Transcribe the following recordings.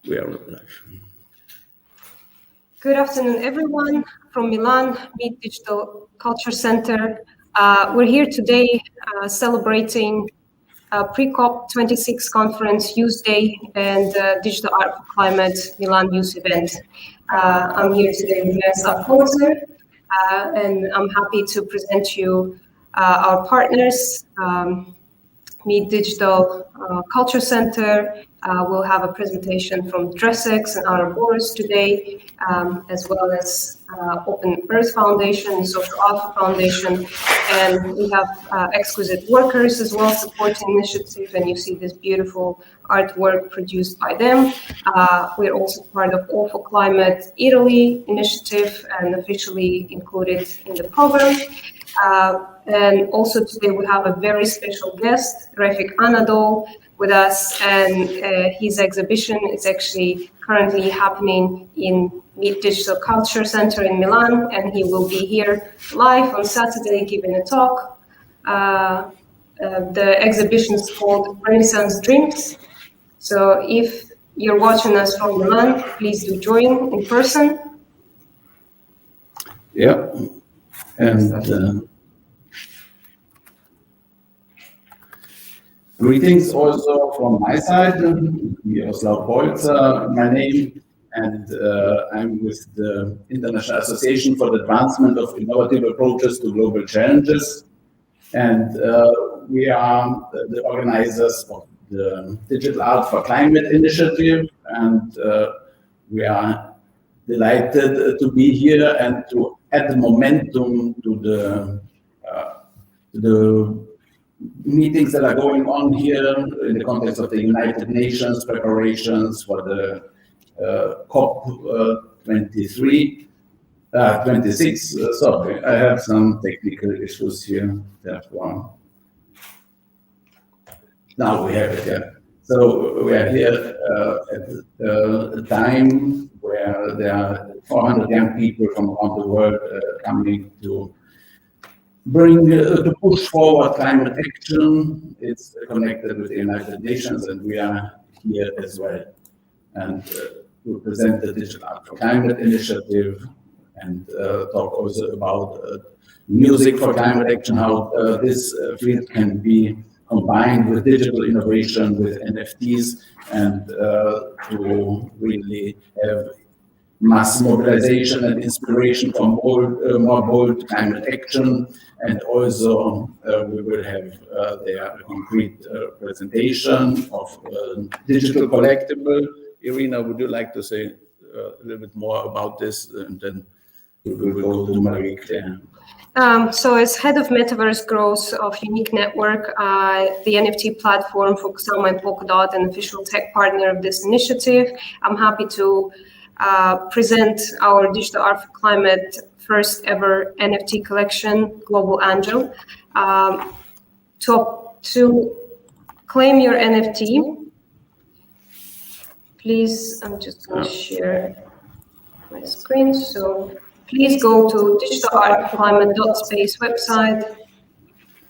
We are live. Good afternoon, everyone. From Milan, Meet Digital Culture Center. We're here today celebrating pre-COP26 conference Youth Day and Digital Art for Climate Milan Youth event. I'm here today with Milan, and I'm happy to present you our partners. Meet Digital Culture Center. We'll have a presentation from Dressex and Ouroboros today, as well as Open Earth Foundation and Social Alpha Foundation. And we have exquisite workers as well supporting the initiative, and you see this beautiful artwork produced by them. We're also part of All4Climate Italy initiative and officially included in the program. And also today we have a very special guest, Refik Anadol, with us, and his exhibition is actually currently happening in Meet Digital Culture Center in Milan, and he will be here live on Saturday giving a talk. The exhibition is called Renaissance Dreams. So if you're watching us from Milan, please do join in person. Yeah, and greetings also from my side. Miroslav Bolzer, my name, and I'm with the International Association for the Advancement of Innovative Approaches to Global Challenges. And we are the organizers of the DigitalArt4Climate initiative, and we are delighted to be here and to add momentum to the meetings that are going on here in the context of the United Nations preparations for the COP 26. Sorry, I have some technical issues here. Therefore, now we have it here. So we are here at a time where there are 400 young people from around the world coming to to push forward climate action. It's connected with the United Nations, and we are here as well. And to present the DigitalArt4Climate initiative and talk also about music for climate action, how this field can be combined with digital innovation, with NFTs, and to really have mass mobilization and inspiration for more bold climate action. And also we will have there a concrete presentation of digital collectible. Irina, would you like to say a little bit more about this? And then we will go to Marie-Claire. So as head of Metaverse Growth of Unique Network, the NFT platform for Kusama and Polkadot, an official tech partner of this initiative, I'm happy to present our DigitalArt4Climate first ever NFT collection, Global Angel. To claim your NFT, please, I'm just going to share my screen. So please go to DigitalArt4Climate.space website,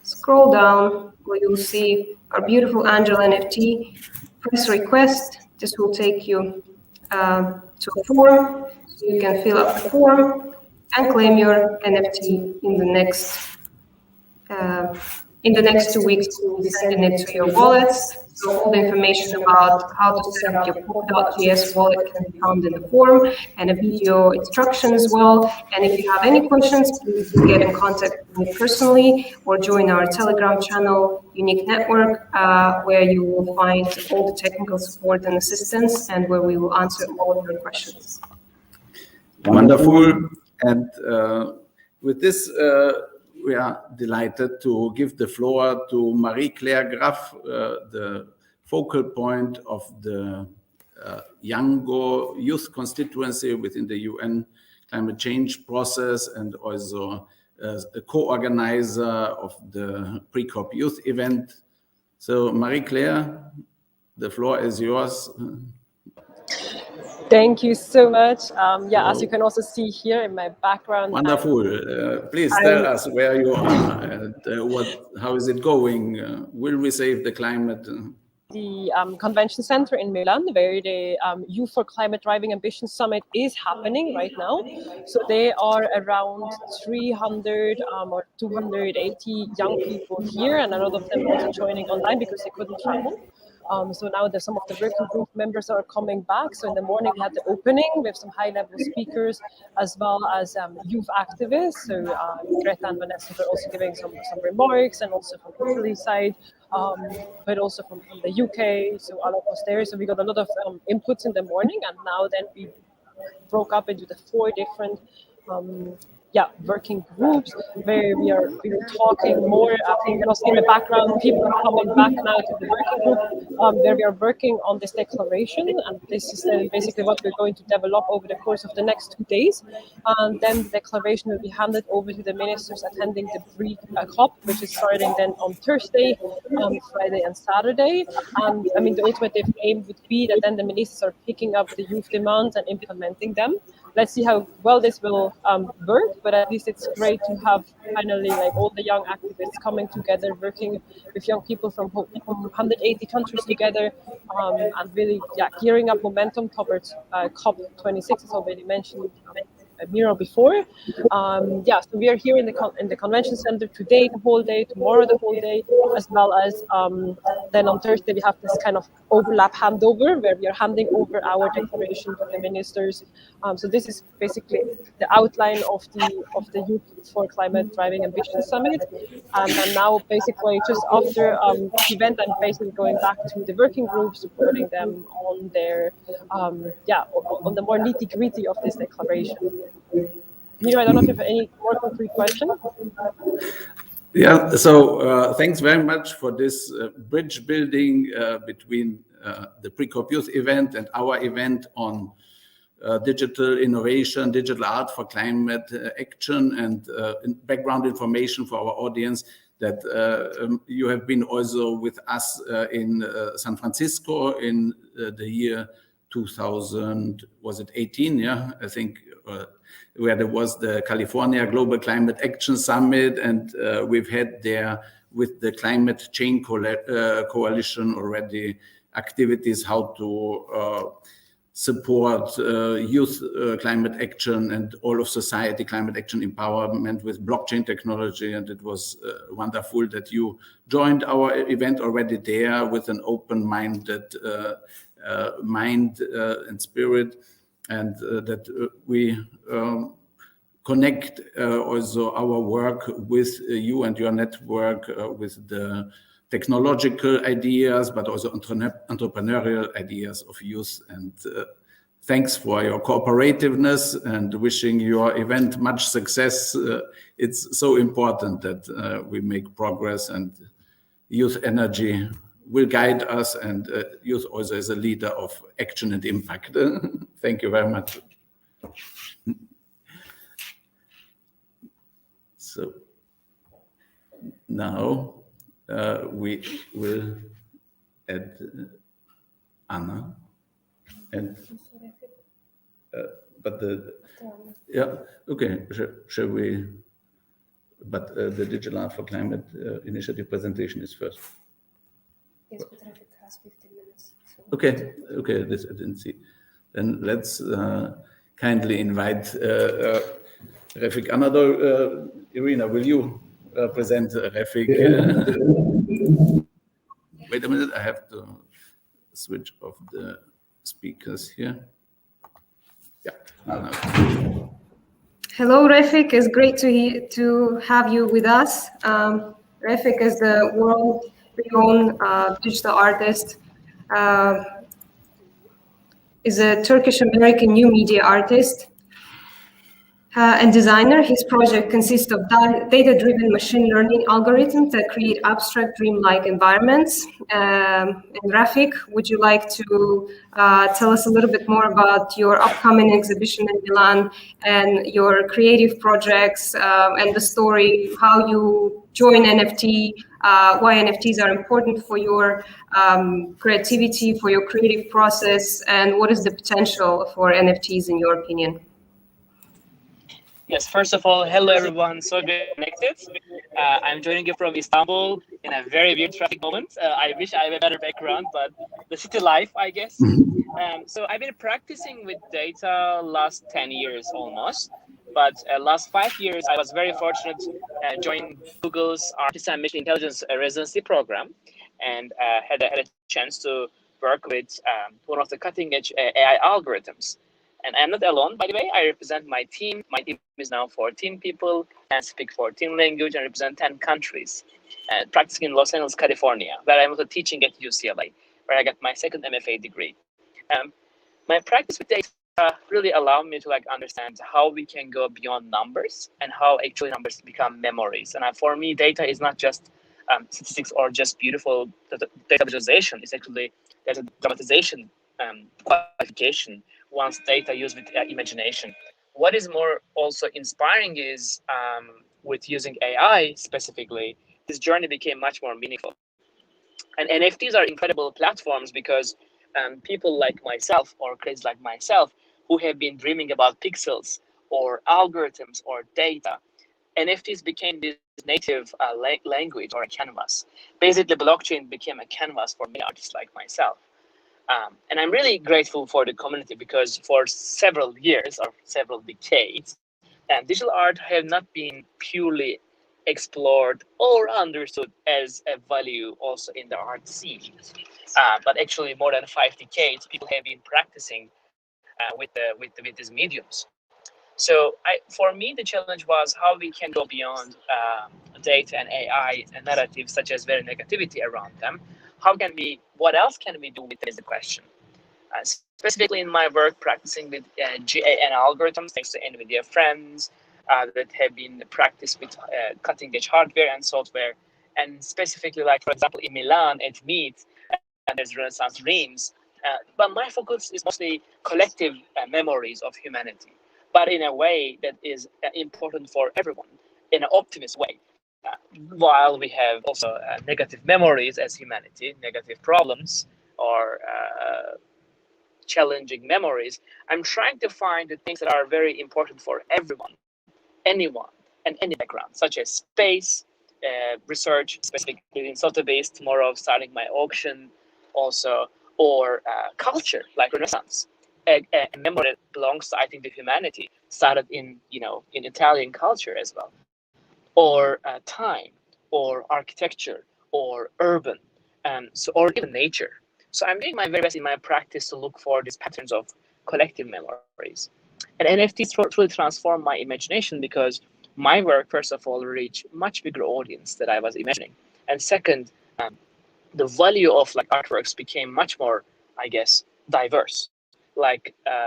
scroll down where you'll see our beautiful Angel NFT, press request. This will take you to a form, so you can fill up the form and claim your NFT in the next 2 weeks. We'll be sending it to your wallets. So all the information about how to set up your Polkadot.js wallet can be found in the form, and a video instruction as well. And if you have any questions, please get in contact with me personally or join our Telegram channel, Unique Network, where you will find all the technical support and assistance, and where we will answer all of your questions. Wonderful. And with this, we are delighted to give the floor to Marie-Claire Graff, the focal point of the Yango youth constituency within the UN climate change process, and also a co-organizer of the pre-COP youth event. So Marie-Claire, the floor is yours. Thank you so much. As you can also see here in my background. Wonderful. Please tell us where you are and how is it going? Will we save the climate? the convention center in Milan, where the Youth for Climate Driving Ambition Summit is happening right now. So they are around 300 or 280 young people here, and a lot of them also joining online because they couldn't travel. So now some of the working group members are coming back. So in the morning we had the opening with some high-level speakers as well as youth activists. So Greta and Vanessa were also giving some remarks, and also from Italy's side, but also from the UK. So Ala was there. So we got a lot of inputs in the morning, and now then we broke up into the 4 different working groups where we are talking more. I think also in the background, people are coming back now to the working group where we are working on this declaration, and this is basically what we're going to develop over the course of the next 2 days. And then the declaration will be handed over to the ministers attending the pre-COP, which is starting then on Thursday, Friday and Saturday. And I mean, the ultimate aim would be that then the ministers are picking up the youth demands and implementing them. Let's see how well this will work, but at least it's great to have finally like all the young activists coming together, working with young people from 180 countries together, and really gearing up momentum towards COP26, as already mentioned Miro before. So we are here in the convention center today, the whole day, tomorrow the whole day, as well as then on Thursday we have this kind of overlap handover where we are handing over our declaration to the ministers. So this is basically the outline of the Youth for Climate Driving Ambition Summit. And now basically just after the event, I'm basically going back to the working group, supporting them on their on the more nitty-gritty of this declaration. Miro, I don't know if you have any more concrete question. Yeah, so thanks very much for this bridge building between the Pre-COP Youth event and our event on digital innovation, digital art for climate action, and background information for our audience that you have been also with us in San Francisco in the year 2000, was it 18? Yeah, I think, where there was the California Global Climate Action Summit, and we've had there with the Climate Change Coalition already activities how to support youth climate action and all of society climate action empowerment with blockchain technology. And it was wonderful that you joined our event already there with an open-minded mind and spirit, and that we connect also our work with you and your network with the technological ideas, but also entrepreneurial ideas of youth. And thanks for your cooperativeness, and wishing your event much success. It's so important that we make progress, and youth energy will guide us, and youth also as a leader of action and impact. Thank you very much. So now we will add Anna, and shall we? But the DigitalArt4Climate initiative presentation is first. Yes, but Rafik has 15 minutes. So. Okay, this I didn't see. Then let's kindly invite Rafik Anadol. Irina, will you present Rafik? Wait a minute, I have to switch off the speakers here. Yeah. Hello, Rafik. It's great to have you with us. Rafik is the world-renowned digital artist. Is a Turkish-American new media artist and designer. His project consists of data-driven machine learning algorithms that create abstract, dreamlike environments. And Rafik, would you like to tell us a little bit more about your upcoming exhibition in Milan and your creative projects and the story, how you join NFT, why NFTs are important for your creativity, for your creative process, and what is the potential for NFTs in your opinion? Yes, first of all, hello everyone. So great connected. I'm joining you from Istanbul in a very weird traffic moment. I wish I had a better background, but the city life, I guess. So I've been practicing with data last 10 years almost, but last 5 years I was very fortunate joining Google's Artificial and Machine Intelligence residency program, and had a chance to work with one of the cutting edge AI algorithms. And I'm not alone, by the way. I represent my team. My team is now 14 people and speak 14 languages and represent 10 countries. Practicing in Los Angeles, California, where I'm also teaching at UCLA, where I got my second MFA degree. Um, my practice with data really allowed me to understand how we can go beyond numbers and how actually numbers become memories. And for me, data is not just statistics or just beautiful data visualization. It's actually there's a dramatization qualification once data used with imagination. What is more also inspiring is with using AI specifically, this journey became much more meaningful. And NFTs are incredible platforms because people like myself or creators like myself who have been dreaming about pixels or algorithms or data, NFTs became this native language or a canvas. Basically, blockchain became a canvas for many artists like myself. And I'm really grateful for the community because for several years or several decades, digital art have not been purely explored or understood as a value also in the art scene. But actually, more than 5 decades, people have been practicing with these mediums. So for me, the challenge was how we can go beyond data and AI and narratives such as very negativity around them. What else can we do with them is the question. Specifically in my work practicing with GAN algorithms, thanks to NVIDIA friends that have been practiced with cutting edge hardware and software. And specifically, for example, in Milan at Meet, and there's Renaissance Dreams. But my focus is mostly collective memories of humanity, but in a way that is important for everyone, in an optimist way. While we have also negative memories as humanity, negative problems, or challenging memories, I'm trying to find the things that are very important for everyone, anyone, and any background, such as space, research, specifically in Sotheby's, tomorrow starting my auction also, or culture, like Renaissance. A memory that belongs to, I think, the humanity, started in Italian culture as well, or time, or architecture, or urban, or even nature. So I'm doing my very best in my practice to look for these patterns of collective memories. And NFTs truly transform my imagination because my work, first of all, reached much bigger audience than I was imagining. And second, the value of artworks became much more, I guess, diverse. The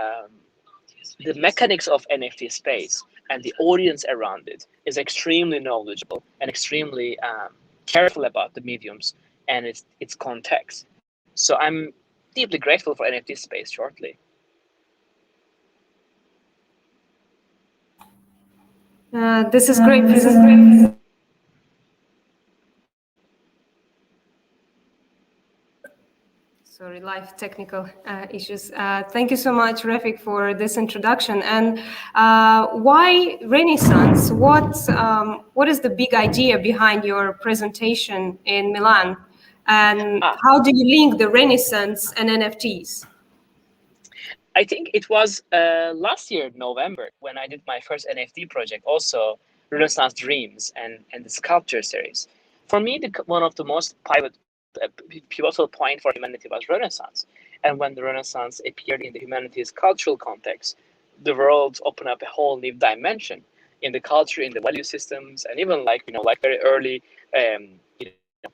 mechanics of NFT space and the audience around it is extremely knowledgeable and extremely careful about the mediums and its context. So I'm deeply grateful for NFT space shortly. This is great. This is great. Sorry, live technical issues. Thank you so much, Refik, for this introduction. And why Renaissance? What is the big idea behind your presentation in Milan? And how do you link the Renaissance and NFTs? I think it was last year, November, when I did my first NFT project, also Renaissance Dreams and the sculpture series. For me, one of the most pivotal point for humanity was Renaissance. And when the Renaissance appeared in the humanities cultural context, the world opened up a whole new dimension in the culture, in the value systems, and even very early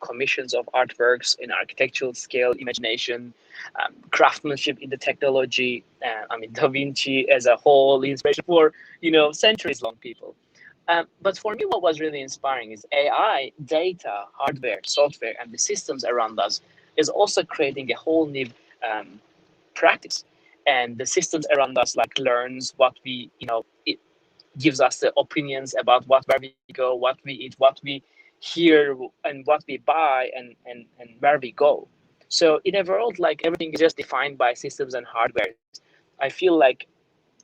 commissions of artworks in architectural scale, imagination, craftsmanship in the technology. Da Vinci as a whole inspiration for centuries long people. But for me, what was really inspiring is AI, data, hardware, software, and the systems around us is also creating a whole new practice. And the systems around us learns what it gives us the opinions about where we go, what we eat, what we hear, and what we buy, and where we go. So in a world everything is just defined by systems and hardware, I feel like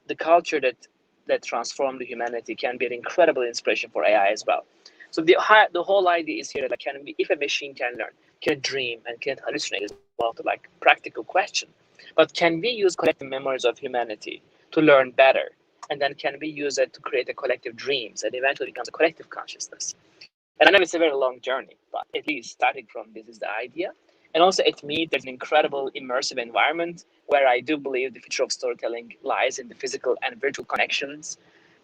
the culture that that transform the humanity can be an incredible inspiration for AI as well. So the whole idea is here that if a machine can learn, can dream, and can hallucinate as well, to like practical question. But can we use collective memories of humanity to learn better? And then can we use it to create a collective dreams and eventually becomes a collective consciousness? And I know it's a very long journey, but at least starting from this is the idea. And also at Meet, there's an incredible immersive environment where I do believe the future of storytelling lies in the physical and virtual connections.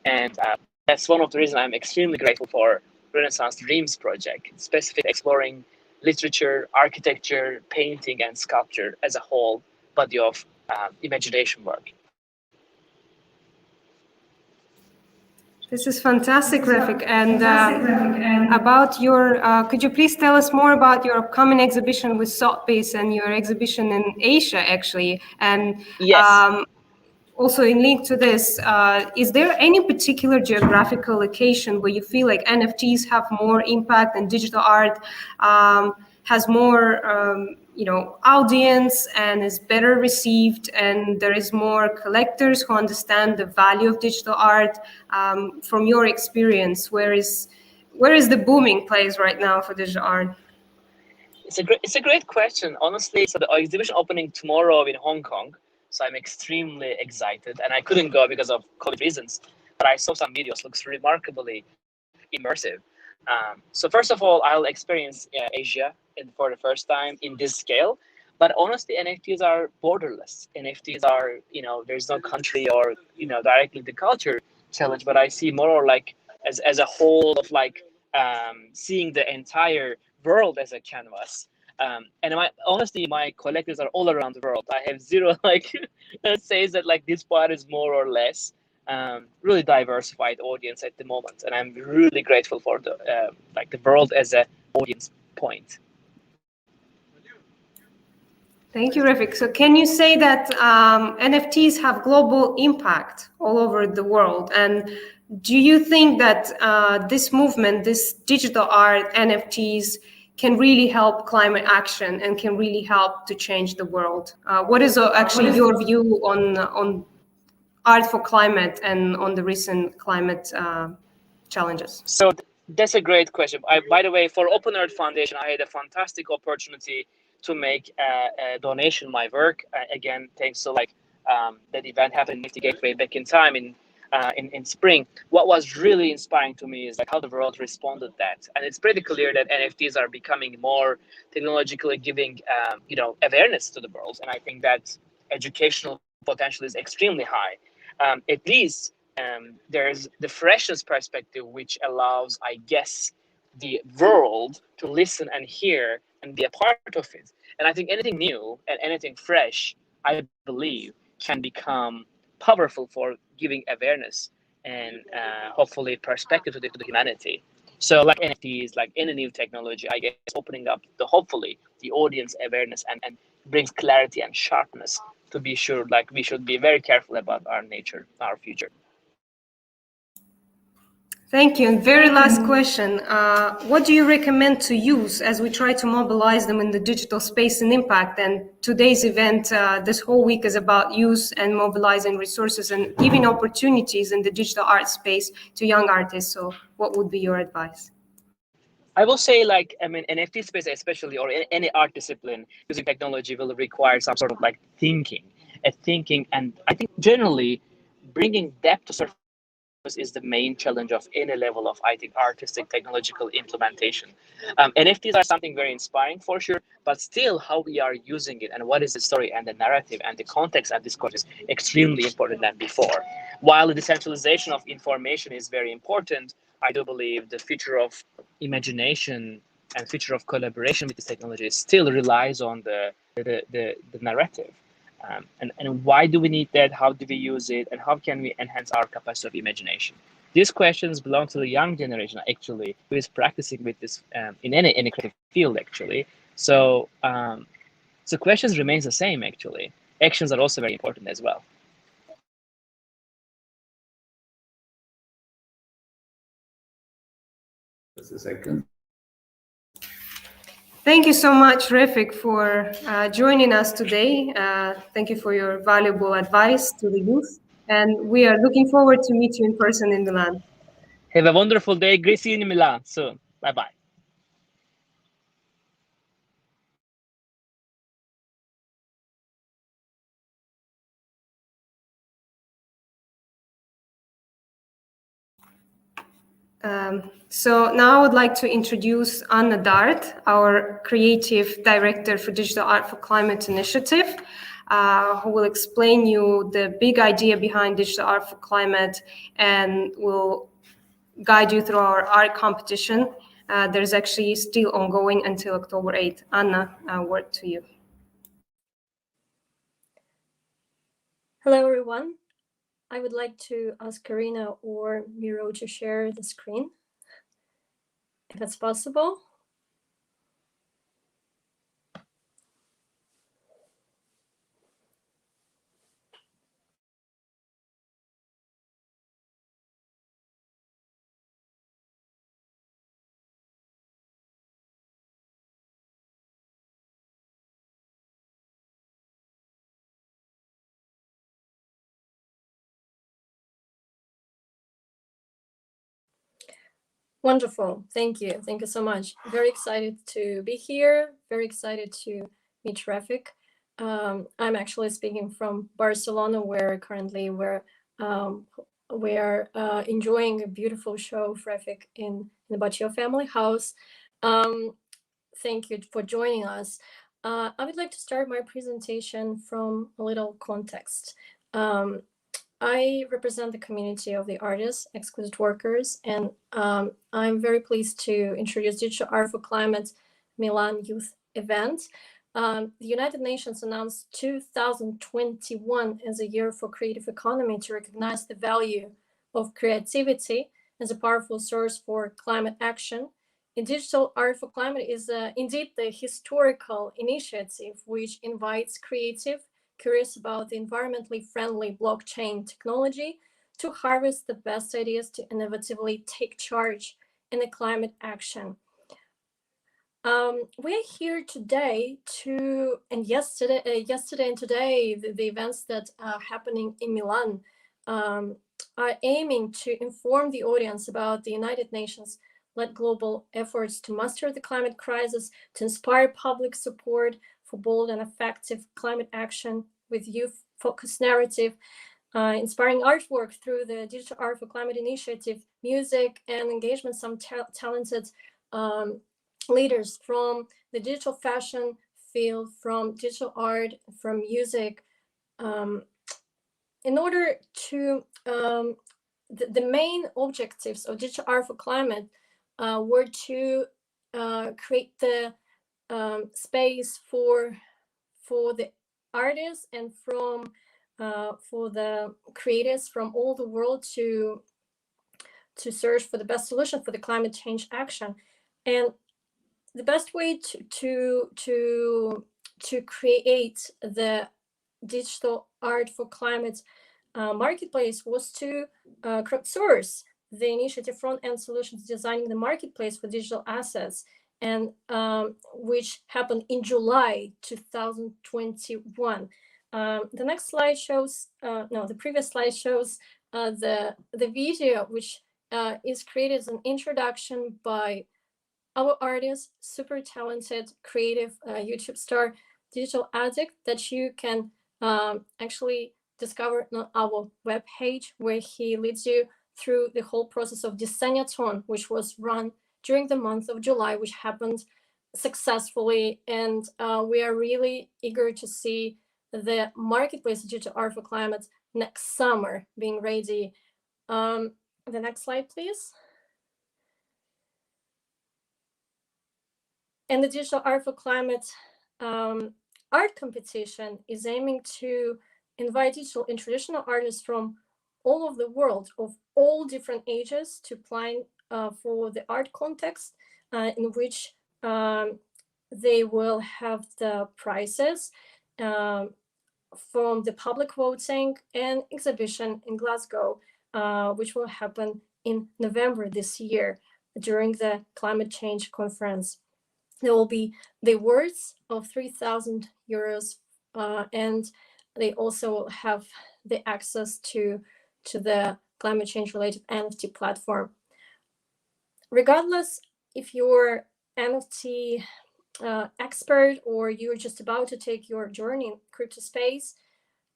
And that's one of the reasons I'm extremely grateful for Renaissance Dreams project, specifically exploring literature, architecture, painting, and sculpture as a whole body of imagination work. This is fantastic, Refik. And about your, could you please tell us more about your upcoming exhibition with Sotheby's and your exhibition in Asia, actually? And yes. Also in link to this, is there any particular geographical location where you feel like NFTs have more impact and digital art has more audience and is better received, and there is more collectors who understand the value of digital art? From your experience, where is the booming place right now for digital art? It's a great question, honestly. So the exhibition opening tomorrow in Hong Kong. So I'm extremely excited, and I couldn't go because of COVID reasons. But I saw some videos. Looks remarkably immersive. So first of all, I'll experience Asia for the first time in this scale. But honestly, NFTs are borderless. NFTs are, there's no country or, directly the culture challenge. But I see more like as a whole of like seeing the entire world as a canvas. And honestly, my collectors are all around the world. I have zero that says that like this part is more or less. Really diversified audience at the moment, and I'm really grateful for the the world as an audience point. Thank you, Refik. So can you say that NFTs have global impact all over the world? And do you think that this movement, this digital art, NFTs, can really help climate action and can really help to change the world? What is actually your view on Art for Climate and on the recent climate challenges? So that's a great question. By the way, for Open Earth Foundation, I had a fantastic opportunity to make a donation my work. Again, thanks to that event happened in Nifty Gateway back in time in spring. What was really inspiring to me is how the world responded that, and it's pretty clear that NFTs are becoming more technologically giving awareness to the world, and I think that educational potential is extremely high. At least there's the freshness perspective, which allows, I guess, the world to listen and hear and be a part of it. And I think anything new and anything fresh, I believe, can become powerful for giving awareness and hopefully perspective to the humanity. So like NFTs, like any new technology, I guess opening up hopefully the audience awareness and brings clarity and sharpness to be sure we should be very careful about our nature, our future. Thank you. And very last question. What do you recommend to use as we try to mobilize them in the digital space and impact? And today's event, this whole week, is about use and mobilizing resources and giving opportunities in the digital art space to young artists. So what would be your advice? I will say NFT space especially, or any art discipline, using technology will require some sort of thinking. And I think generally bringing depth to surface is the main challenge of any level of, I think, artistic technological implementation. NFTs are something very inspiring for sure, but still how we are using it and what is the story and the narrative and the context and discourse is extremely important than before. While the decentralization of information is very important, I do believe the future of imagination and future of collaboration with this technology still relies on the narrative. And why do we need that? How do we use it? And how can we enhance our capacity of imagination? These questions belong to the young generation, actually, who is practicing with this in any creative field, actually. So questions remains the same, actually. Actions are also very important as well. Just a second. Thank you so much, Refik, for joining us today. Thank you for your valuable advice to the youth. And we are looking forward to meet you in person in Milan. Have a wonderful day. Great seeing you in Milan soon. Bye-bye. So now I would like to introduce Anna Dart, our creative director for Digital Art for Climate initiative, who will explain you the big idea behind Digital Art for Climate and will guide you through our art competition. There's actually still ongoing until October 8th. Anna, word to you. Hello, everyone. I would like to ask Karina or Miro to share the screen, if that's possible. Wonderful. Thank you. Thank you so much. Very excited to be here. Very excited to meet Rafik. I'm actually speaking from Barcelona, where currently we are enjoying a beautiful show of Rafik in the Baccio family house. Thank you for joining us. I would like to start my presentation from a little context. I represent the community of the artists, exquisite workers, and I'm very pleased to introduce Digital Art for Climate Milan Youth event. The United Nations announced 2021 as a year for creative economy to recognize the value of creativity as a powerful source for climate action. And Digital Art for Climate is indeed the historical initiative which invites creative, curious about the environmentally friendly blockchain technology to harvest the best ideas to inevitably take charge in the climate action. We're here today yesterday and today, the events that are happening in Milan are aiming to inform the audience about the United Nations-led global efforts to master the climate crisis, to inspire public support for bold and effective climate action with youth-focused narrative, inspiring artwork through the Digital Art for Climate initiative, music, and engagement some talented leaders from the digital fashion field, from digital art, from music, in order to the main objectives of Digital Art for Climate were to create the space for the artists and for the creators from all the world to search for the best solution for the climate change action. And the best way to create the Digital Art for Climate marketplace was to crowdsource the initiative front-end solutions designing the marketplace for digital assets, and which happened in July 2021. The next slide shows, the previous slide shows the video, which is created as an introduction by our artist, super talented, creative YouTube star, Digital Addict, that you can actually discover on our webpage, where he leads you through the whole process of Designathon, which was run during the month of July, which happened successfully. And we are really eager to see the marketplace Digital Art for Climate next summer being ready. The next slide, please. And the Digital Art for Climate art competition is aiming to invite digital and traditional artists from all over the world, of all different ages, to apply for the art context, in which they will have the prizes from the public voting and exhibition in Glasgow, which will happen in November this year during the climate change conference. There will be the awards of €3,000, and they also have the access to the climate change related NFT platform. Regardless if you're NFT expert or you're just about to take your journey in crypto space,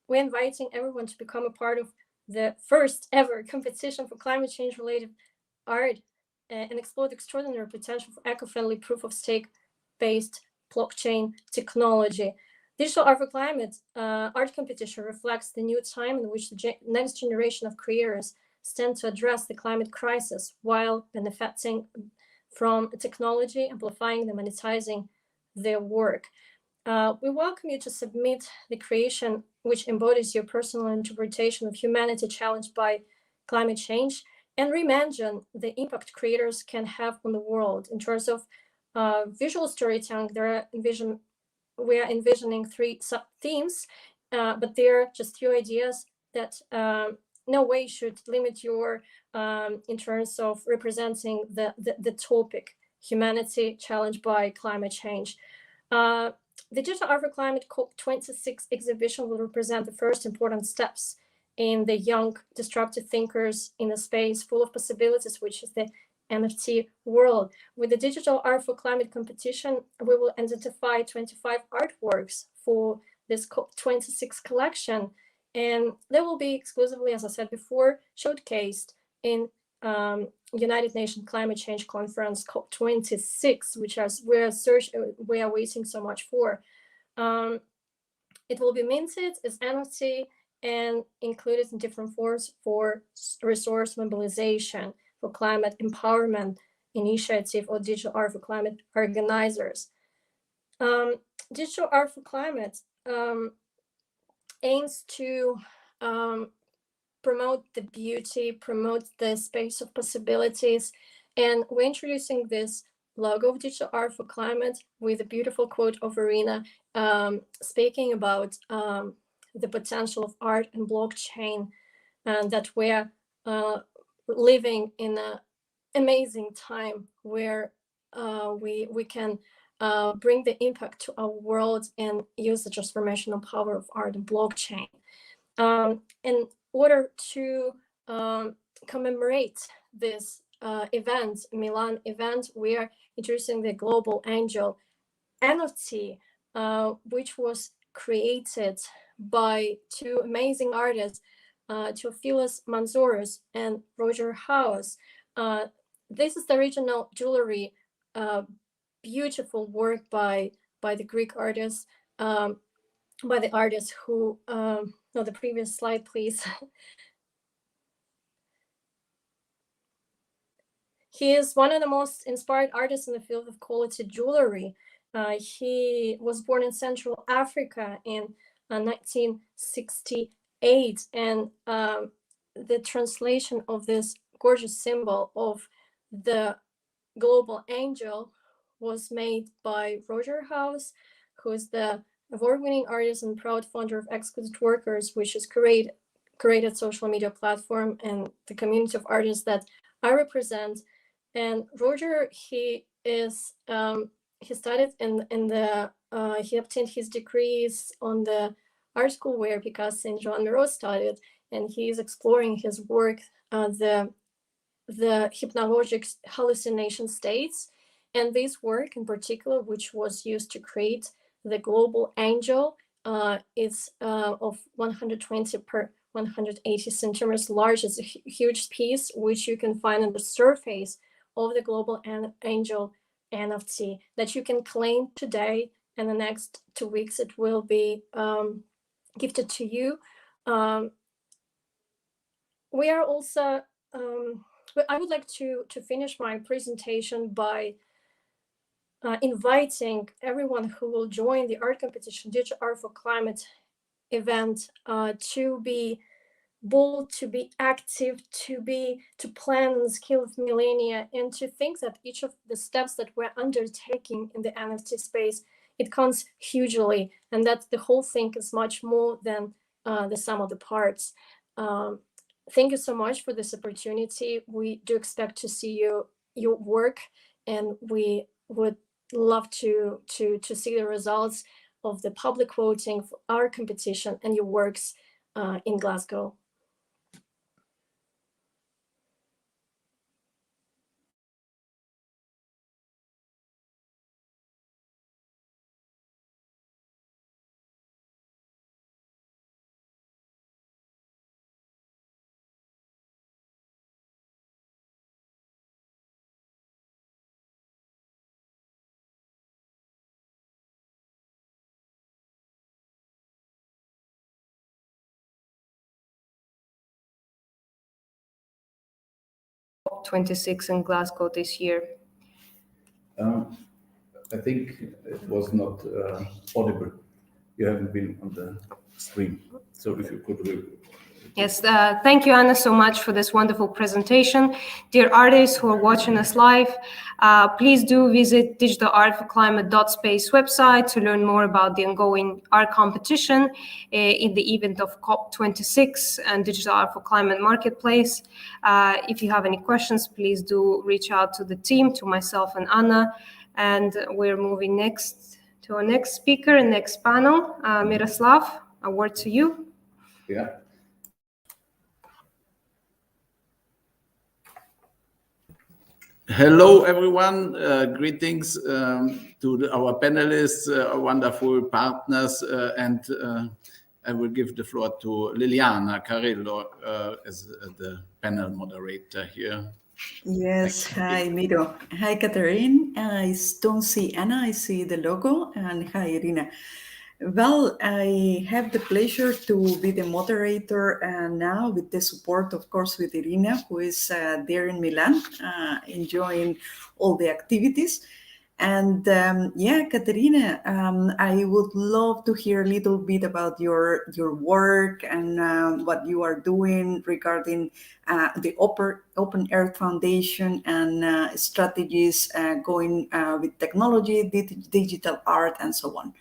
we're inviting everyone to become a part of the first ever competition for climate change related art and explore the extraordinary potential for eco-friendly proof of stake based blockchain technology. DigitalArt4Climate art competition reflects the new time in which the next generation of creators stand to address the climate crisis while benefiting from technology, amplifying and monetizing their work. We welcome you to submit the creation which embodies your personal interpretation of humanity challenged by climate change and reimagine the impact creators can have on the world. In terms of visual storytelling, we are envisioning 3 sub-themes, but they're just few ideas that no way should limit your in terms of representing the topic, humanity challenged by climate change. The DigitalArt4Climate COP26 exhibition will represent the first important steps in the young disruptive thinkers in a space full of possibilities, which is the NFT world. With the DigitalArt4Climate competition, we will identify 25 artworks for this COP26 collection, and they will be exclusively, as I said before, showcased in United Nations Climate Change Conference COP26, which we are waiting so much for. It will be minted as NFT and included in different forms for resource mobilization, for climate empowerment initiative or DigitalArt4Climate organizers. DigitalArt4Climate aims to promote the beauty, promote the space of possibilities, and we're introducing this logo of DigitalArt4Climate with a beautiful quote of Irina speaking about the potential of art and blockchain, and that we're living in an amazing time where we can bring the impact to our world and use the transformational power of art and blockchain. In order to commemorate this event, Milan event, we are introducing the Global Angel NFT, which was created by 2 amazing artists, Theophilus Manzouras and Roger House. This is the original jewelry, beautiful work by the Greek artists, by the artist who, no, the previous slide, please. He is one of the most inspired artists in the field of quality jewelry. He was born in Central Africa in 1968, and the translation of this gorgeous symbol of the global angel was made by Roger House, who is the award-winning artist and proud founder of Exquisite Workers, which is created social media platform and the community of artists that I represent. And Roger, he studied he obtained his degrees on the art school where Picasso and Joan Miró studied, and he is exploring his work, the hypnagogic hallucination states. And this work in particular, which was used to create the global angel, is of 120 per 180 centimeters large. It's a huge piece, which you can find on the surface of the global angel NFT that you can claim today. And the next 2 weeks, it will be gifted to you. We are also, I would like to finish my presentation by inviting everyone who will join the art competition DigitalArt4Climate event to be bold, to be active, to plan on the scale of millennia, and to think that each of the steps that we're undertaking in the NFT space, it counts hugely, and that the whole thing is much more than the sum of the parts. Thank you so much for this opportunity. We do expect to see your work, and we would love to see the results of the public voting for our competition and your works in Glasgow. COP26 in Glasgow this year. I think it was not audible. You haven't been on the stream. So if you could. Yes, thank you, Anna, so much for this wonderful presentation. Dear artists who are watching us live, please do visit DigitalArt4Climate.space website to learn more about the ongoing art competition in the event of COP26 and Digital Art for Climate Marketplace. If you have any questions, please do reach out to the team, to myself and Anna. And we're moving next to our next speaker and next panel. Miroslav, a word to you. Yeah. Hello, everyone. Greetings to our panelists, wonderful partners, and I will give the floor to Liliana Carrillo as the panel moderator here. Yes, hi, Miro. Hi, Catherine. I don't see Anna, I see the logo, and hi, Irina. Well, I have the pleasure to be the moderator now with the support, of course, with Irina, who is there in Milan, enjoying all the activities. And yeah, Katerina, I would love to hear a little bit about your work and what you are doing regarding the Open Earth Foundation and strategies going with technology, digital art, and so on.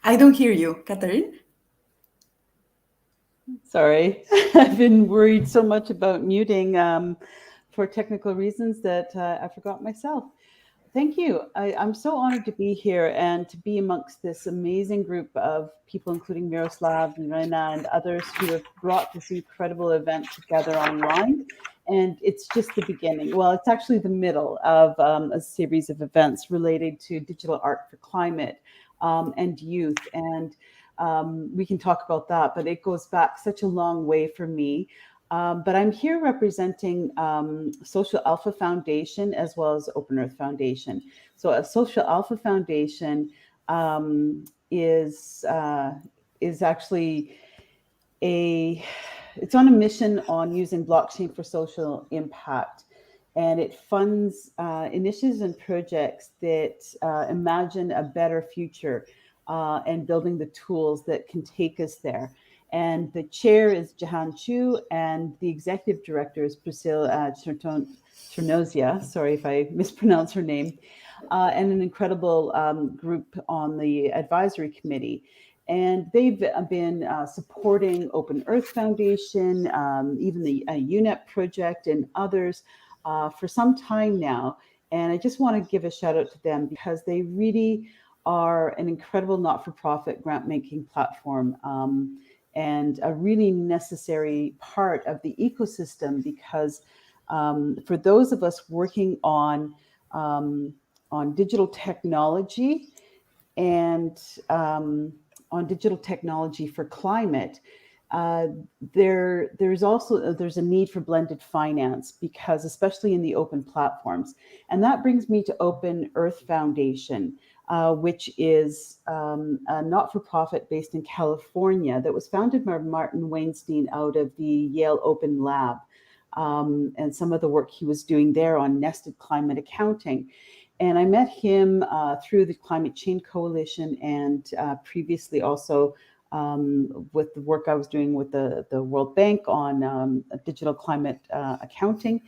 I don't hear you, Catherine. Sorry, I've been worried so much about muting for technical reasons that I forgot myself. Thank you. I'm so honored to be here and to be amongst this amazing group of people, including Miroslav and Rena and others who have brought this incredible event together online. And it's just the beginning. Well, it's actually the middle of a series of events related to digital art for climate and youth. And we can talk about that, but it goes back such a long way for me. But I'm here representing Social Alpha Foundation as well as Open Earth Foundation. So a Social Alpha Foundation is actually it's on a mission on using blockchain for social impact. And it funds initiatives and projects that imagine a better future and building the tools that can take us there. And the chair is Jahan Chu, and the executive director is Priscilla Chernozia. Sorry if I mispronounce her name, and an incredible group on the advisory committee. And they've been supporting Open Earth Foundation, even the UNEP project and others for some time now. And I just want to give a shout out to them because they really are an incredible not-for-profit grant-making platform and a really necessary part of the ecosystem because for those of us working on digital technology and on digital technology for climate, there's a need for blended finance because especially in the open platforms. And that brings me to Open Earth Foundation, which is a not-for-profit based in California that was founded by Martin Weinstein out of the Yale Open Lab and some of the work he was doing there on nested climate accounting. And I met him through the Climate Change Coalition and previously also with the work I was doing with the World Bank on digital climate accounting.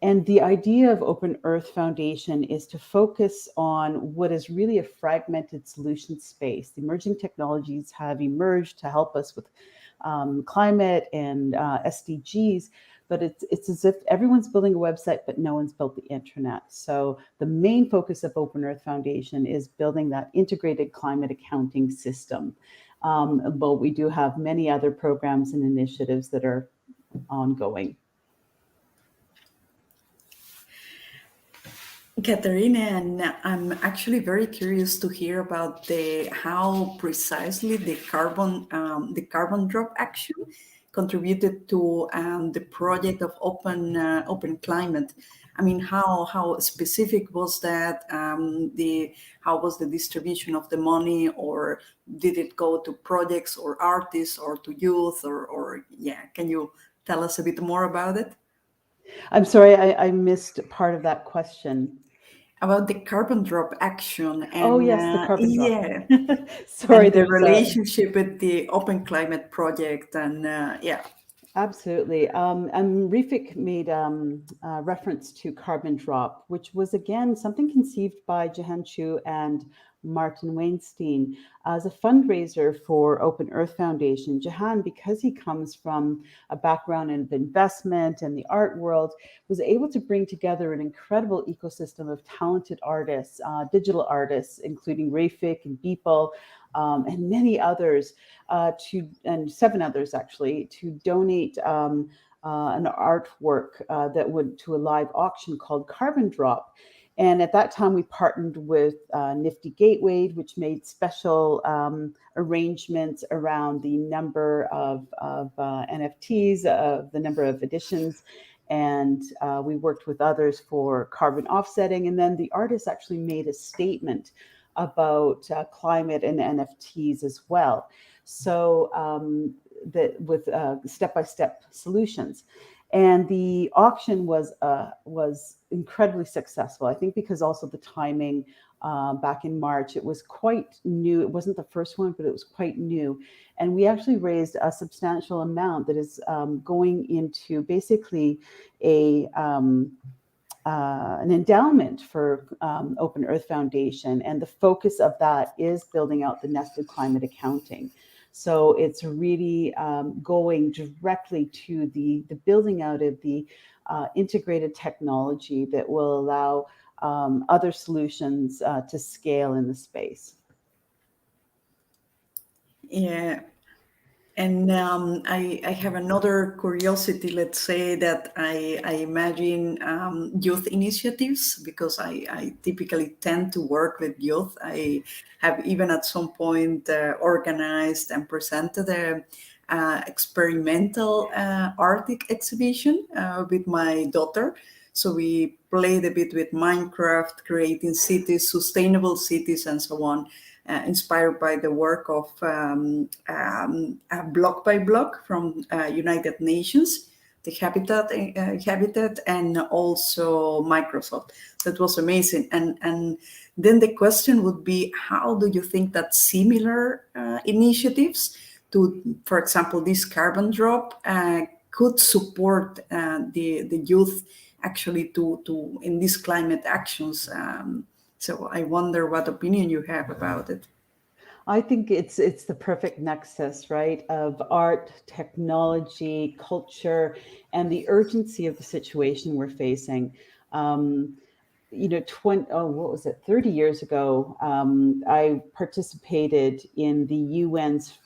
And the idea of Open Earth Foundation is to focus on what is really a fragmented solution space. The emerging technologies have emerged to help us with climate and SDGs, but it's as if everyone's building a website, but no one's built the internet. So the main focus of Open Earth Foundation is building that integrated climate accounting system. But we do have many other programs and initiatives that are ongoing. Katerina, and I'm actually very curious to hear about how precisely the carbon drop action contributed to the project of Open Climate. I mean, how specific was that? How was the distribution of the money, or did it go to projects or artists or to youth, or yeah? Can you tell us a bit more about it? I'm sorry, I missed part of that question. About the carbon drop action. And, oh yes, the carbon drop. Yeah. Sorry, and the relationship with the Open Climate project, and yeah. Absolutely. And Refik made reference to Carbon Drop, which was, again, something conceived by Jehan Chu and Martin Weinstein as a fundraiser for Open Earth Foundation. Jehan, because he comes from a background in investment and the art world, was able to bring together an incredible ecosystem of talented artists, digital artists, including Refik and Beeple, and many others, and 7 others actually, to donate an artwork that would to a live auction called Carbon Drop. And at that time, we partnered with Nifty Gateway, which made special arrangements around the number of NFTs, the number of editions. And we worked with others for carbon offsetting. And then the artist actually made a statement about climate and NFTs as well. So that with step-by-step solutions. And the auction was incredibly successful. I think because also the timing back in March, it was quite new. It wasn't the first one, but it was quite new. And we actually raised a substantial amount that is going into basically an endowment for Open Earth Foundation. And the focus of that is building out the nested climate accounting. So it's really going directly to the building out of the integrated technology that will allow other solutions to scale in the space. Yeah. And I have another curiosity, let's say, that I imagine youth initiatives, because I typically tend to work with youth. I have even at some point organized and presented a experimental art exhibition with my daughter. So we played a bit with Minecraft, creating cities, sustainable cities, and so on. Inspired by the work of Block by Block from United Nations, the Habitat, and also Microsoft. That was amazing. And then the question would be, how do you think that similar initiatives to, for example, this Carbon Drop could support the youth actually to in these climate actions? So I wonder what opinion you have about it. I think it's the perfect nexus, right, of art, technology, culture, and the urgency of the situation we're facing. 30 years ago, I participated in the UN's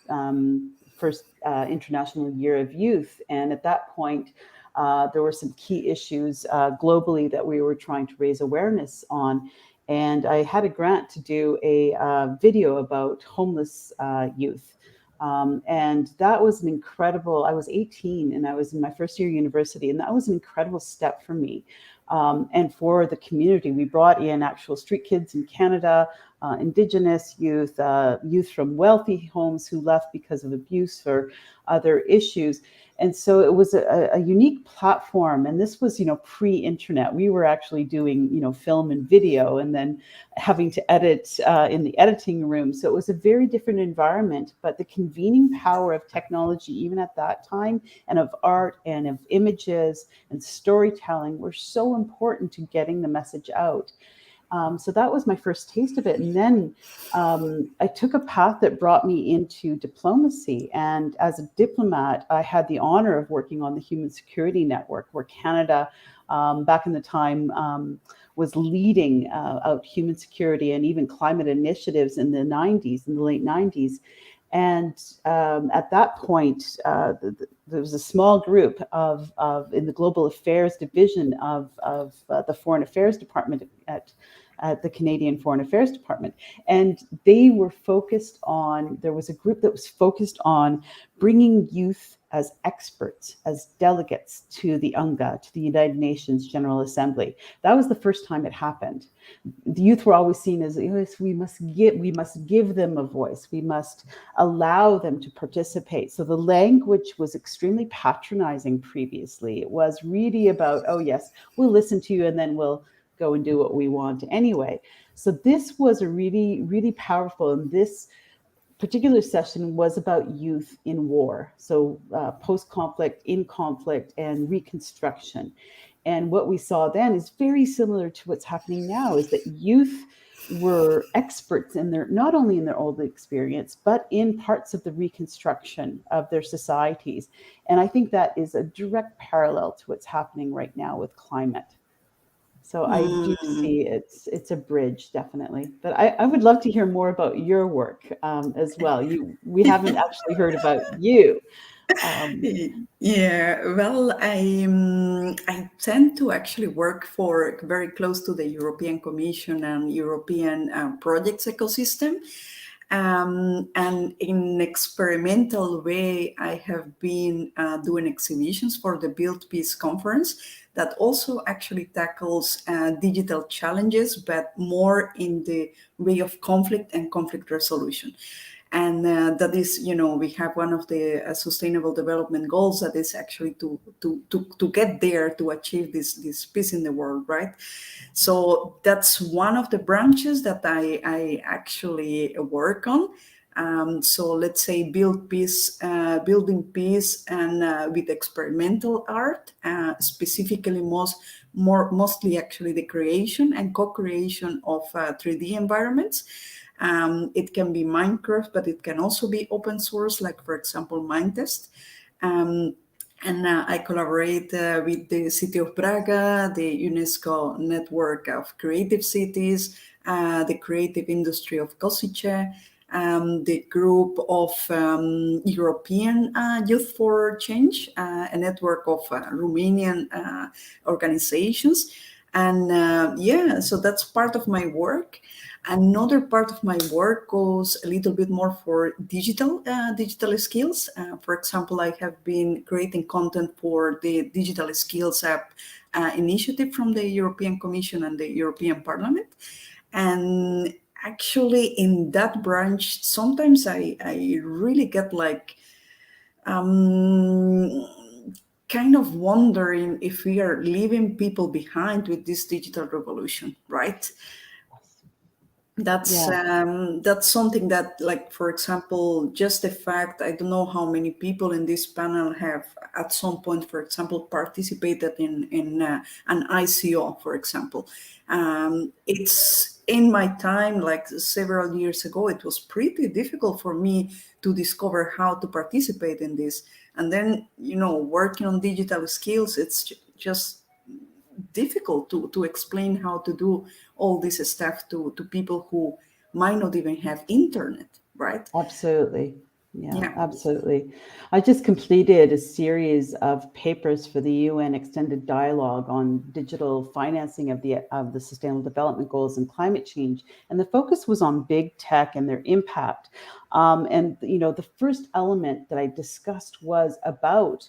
first International Year of Youth. And at that point, there were some key issues globally that we were trying to raise awareness on. And I had a grant to do a video about homeless youth. And that was an incredible, I was 18 and I was in my first year of university, and that was an incredible step for me. And for the community, we brought in actual street kids in Canada, Indigenous youth, youth from wealthy homes who left because of abuse or other issues. And so it was a unique platform. And this was, pre-internet. We were actually doing, film and video, and then having to edit in the editing room. So it was a very different environment, but the convening power of technology, even at that time, and of art and of images and storytelling were so important to getting the message out. So that was my first taste of it. And then I took a path that brought me into diplomacy. And as a diplomat, I had the honor of working on the Human Security Network, where Canada, back in the time, was leading out human security and even climate initiatives in the 90s, in the late 90s. And at that point, there was a small group in the Global Affairs Division of the Foreign Affairs Department at the Canadian Foreign Affairs Department. And they were focused on, there was a group that was focused on bringing youth as experts, as delegates to the UNGA, to the United Nations General Assembly. That was the first time it happened. The youth were always seen as, yes, we must give them a voice. We must allow them to participate. So the language was extremely patronizing previously. It was really about, oh yes, we'll listen to you and then we'll go and do what we want anyway. So this was a really, really powerful, and this particular session was about youth in war. So post-conflict, in conflict, and reconstruction. And what we saw then is very similar to what's happening now, is that youth were experts in their, not only in their old experience, but in parts of the reconstruction of their societies. And I think that is a direct parallel to what's happening right now with climate. So I do see it's a bridge, definitely. But I would love to hear more about your work as well. We haven't actually heard about you. Yeah, well, I tend to actually work for very close to the European Commission and European projects ecosystem. And in experimental way, I have been doing exhibitions for the Build Peace Conference that also actually tackles digital challenges, but more in the way of conflict and conflict resolution. And that is, we have one of the sustainable development goals that is actually to get there, to achieve this peace in the world, right? So that's one of the branches that I actually work on. So let's say building peace, and with experimental art, specifically mostly actually the creation and co-creation of 3D environments. It can be Minecraft, but it can also be open source, like, for example, Minetest. And I collaborate with the City of Braga, the UNESCO Network of Creative Cities, the Creative Industry of Košice, the group of European Youth for Change, a network of Romanian organizations. And so that's part of my work. Another part of my work goes a little bit more for digital skills. For example, I have been creating content for the Digital Skills App initiative from the European Commission and the European Parliament. And actually, in that branch, sometimes I really get like kind of wondering if we are leaving people behind with this digital revolution, right? That's something that, like, for example, just the fact, I don't know how many people in this panel have at some point, for example, participated in an ICO, for example. It's in my time, like several years ago, it was pretty difficult for me to discover how to participate in this. And then, working on digital skills, it's just difficult to explain how to do all this stuff to people who might not even have internet, right? Absolutely. Yeah, absolutely. I just completed a series of papers for the UN Extended Dialogue on digital financing of the Sustainable Development Goals and climate change, and the focus was on big tech and their impact. And the first element that I discussed was about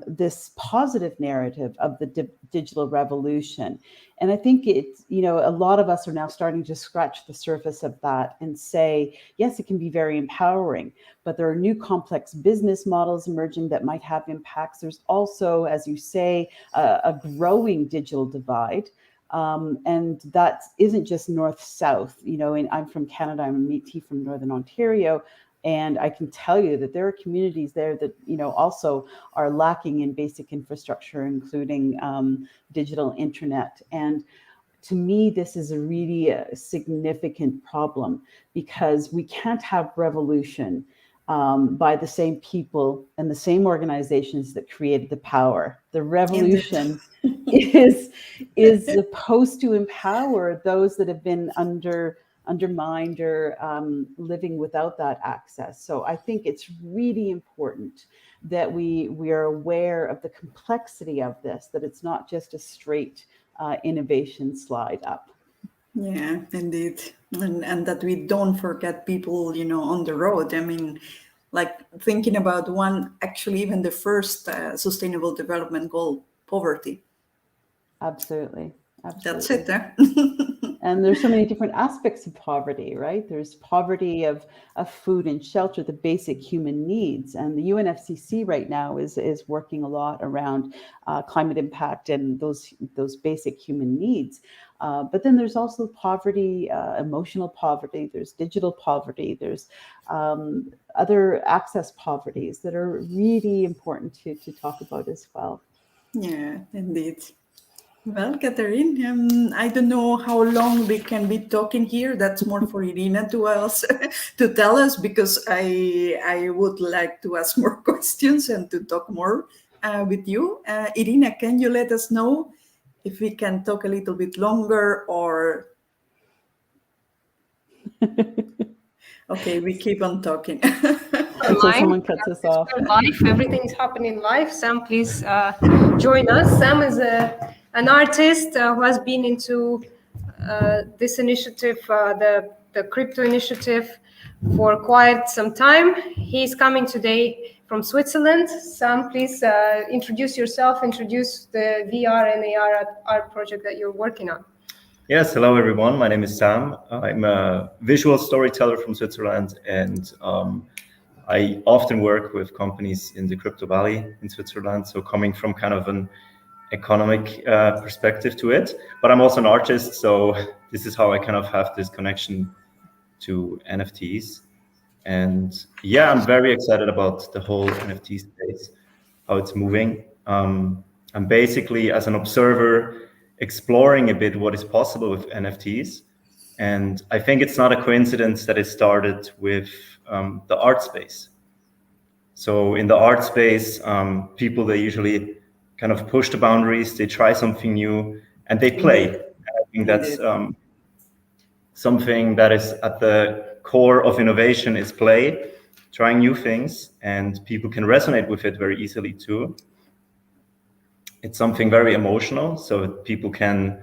this positive narrative of the digital revolution. And I think it's, a lot of us are now starting to scratch the surface of that and say, yes, it can be very empowering, but there are new complex business models emerging that might have impacts. There's also, as you say, a growing digital divide. And that isn't just north-south. And I'm from Canada, I'm a Métis from Northern Ontario. And I can tell you that there are communities there that, also are lacking in basic infrastructure, including digital internet. And to me, this is a really significant problem, because we can't have revolution by the same people and the same organizations that created the power. The revolution is supposed to empower those that have been undermined or living without that access. So I think it's really important that we are aware of the complexity of this, that it's not just a straight innovation slide up. Yeah, indeed. And that we don't forget people, on the road. I mean, like thinking about even the first Sustainable Development Goal, poverty. Absolutely. That's it. And there's so many different aspects of poverty, right? There's poverty of food and shelter, the basic human needs. And the UNFCCC right now is working a lot around climate impact and those basic human needs. But then there's also poverty, emotional poverty, there's digital poverty, there's other access poverties that are really important to talk about as well. Yeah, indeed. Well, Catherine, I don't know how long we can be talking here. That's more for Irina to tell us, because I would like to ask more questions and to talk more with you. Irina, can you let us know if we can talk a little bit longer, or... Okay, we keep on talking. Until someone cuts us off. Live, everything is happening live. Sam, please join us. Sam is an artist who has been into this initiative, the crypto initiative, for quite some time. He's coming today from Switzerland. Sam, please introduce yourself, introduce the VR and AR art project that you're working on. Yes, hello everyone. My name is Sam. I'm a visual storyteller from Switzerland, and I often work with companies in the crypto valley in Switzerland. So coming from kind of an economic perspective to it, but I'm also an artist. So this is how I kind of have this connection to NFTs. And yeah, I'm very excited about the whole NFT space, how it's moving. I'm basically, as an observer, exploring a bit what is possible with NFTs. And I think it's not a coincidence that it started with the art space. So in the art space, people, they usually kind of push the boundaries, they try something new, and they play. And I think that's something that is at the core of innovation, is play, trying new things, and people can resonate with it very easily too. It's something very emotional, so people can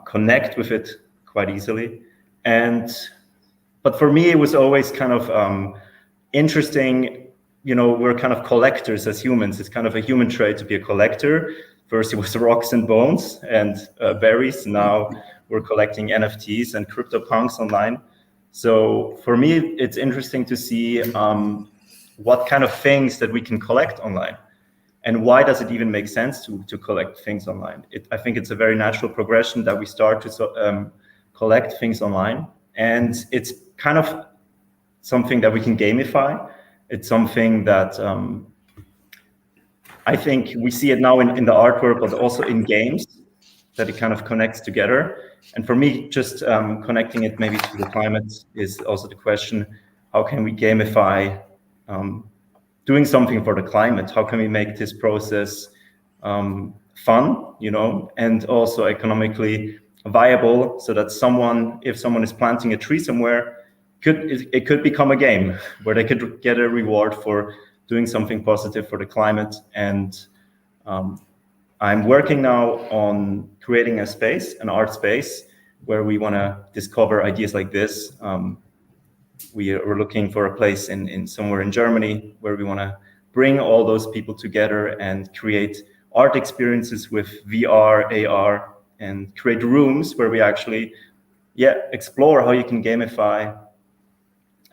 connect with it quite easily. But for me, it was always kind of interesting. We're kind of collectors as humans. It's kind of a human trait to be a collector. First, it was rocks and bones and berries. Now we're collecting NFTs and CryptoPunks online. So for me, it's interesting to see what kind of things that we can collect online. And why does it even make sense to collect things online? I think it's a very natural progression that we start to collect things online. And it's kind of something that we can gamify. It's something that I think we see it now in the art world, but also in games, that it kind of connects together. And for me, just connecting it maybe to the climate is also the question, how can we gamify doing something for the climate? How can we make this process fun, and also economically viable, so that if someone is planting a tree somewhere, it could become a game where they could get a reward for doing something positive for the climate. And I'm working now on creating an art space, where we want to discover ideas like this. We're looking for a place in somewhere in Germany, where we want to bring all those people together and create art experiences with VR, AR, and create rooms where we actually, explore how you can gamify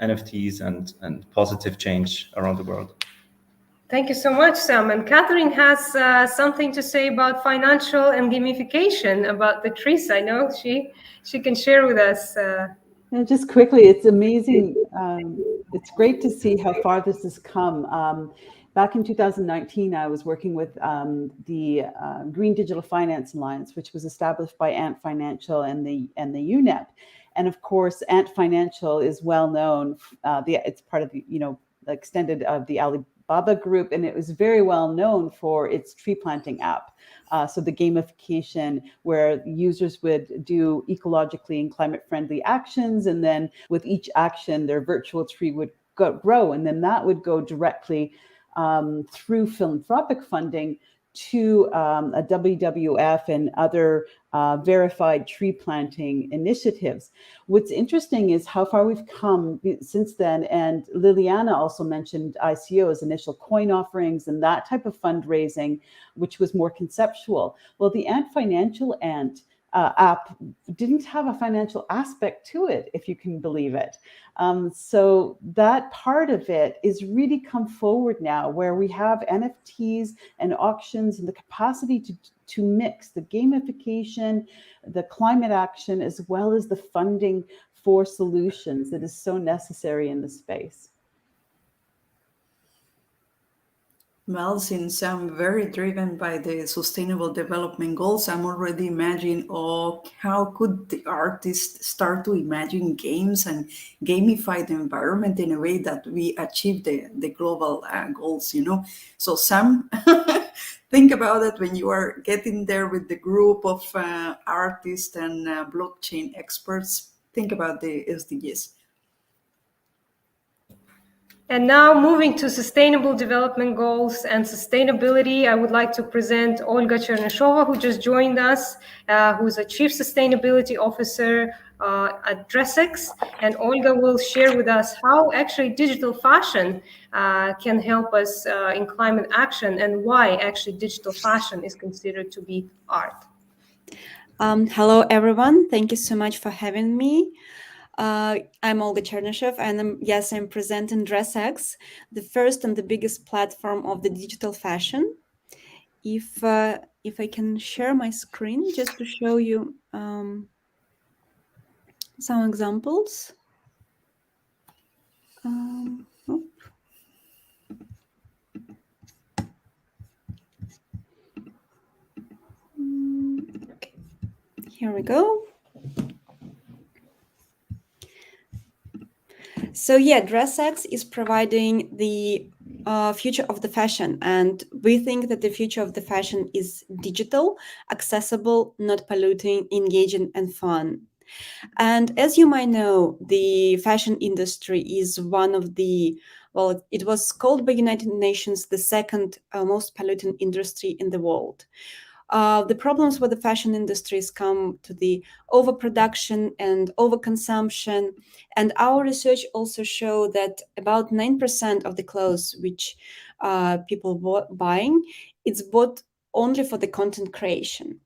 NFTs and positive change around the world. Thank you so much, Sam. And Catherine has something to say about financial and gamification about the trees. I know she can share with us. And just quickly, it's amazing. It's great to see how far this has come. back in 2019, I was working with the Green Digital Finance Alliance, which was established by Ant Financial and the UNEP. And of course, Ant Financial is well known. It's part of the extended of the Alibaba group, and it was very well known for its tree planting app. So the gamification where users would do ecologically and climate-friendly actions, and then with each action, their virtual tree would grow, and then that would go directly through philanthropic funding to a WWF and other verified tree planting initiatives. What's interesting is how far we've come since then. And Liliana also mentioned ICO's initial coin offerings and that type of fundraising, which was more conceptual. Well, the Ant Financial app didn't have a financial aspect to it, if you can believe it. So that part of it is really come forward now, where we have NFTs and auctions and the capacity to mix the gamification, the climate action, as well as the funding for solutions that is so necessary in the space. Well, since I'm very driven by the Sustainable Development Goals, I'm already imagining, how could the artists start to imagine games and gamify the environment in a way that we achieve the global goals, So Sam, think about it when you are getting there with the group of artists and blockchain experts. Think about the SDGs. And now moving to Sustainable Development Goals and sustainability, I would like to present Olga Cherneshova, who just joined us, who's a Chief Sustainability Officer at DressX. And Olga will share with us how actually digital fashion can help us in climate action, and why actually digital fashion is considered to be art. Hello, everyone. Thank you so much for having me. I'm Olga Cherneshov, and I'm presenting DressX, the first and the biggest platform of the digital fashion. If I can share my screen just to show you some examples. Okay. Here we go. So yeah, DressX is providing the future of the fashion, and we think that the future of the fashion is digital, accessible, not polluting, engaging, and fun. And as you might know, the fashion industry is one of the, well, it was called by United Nations the second most polluting industry in the world. The problems with the fashion industries come to the overproduction and overconsumption. And our research also show that about 9% of the clothes which people buying, it's bought only for the content creation.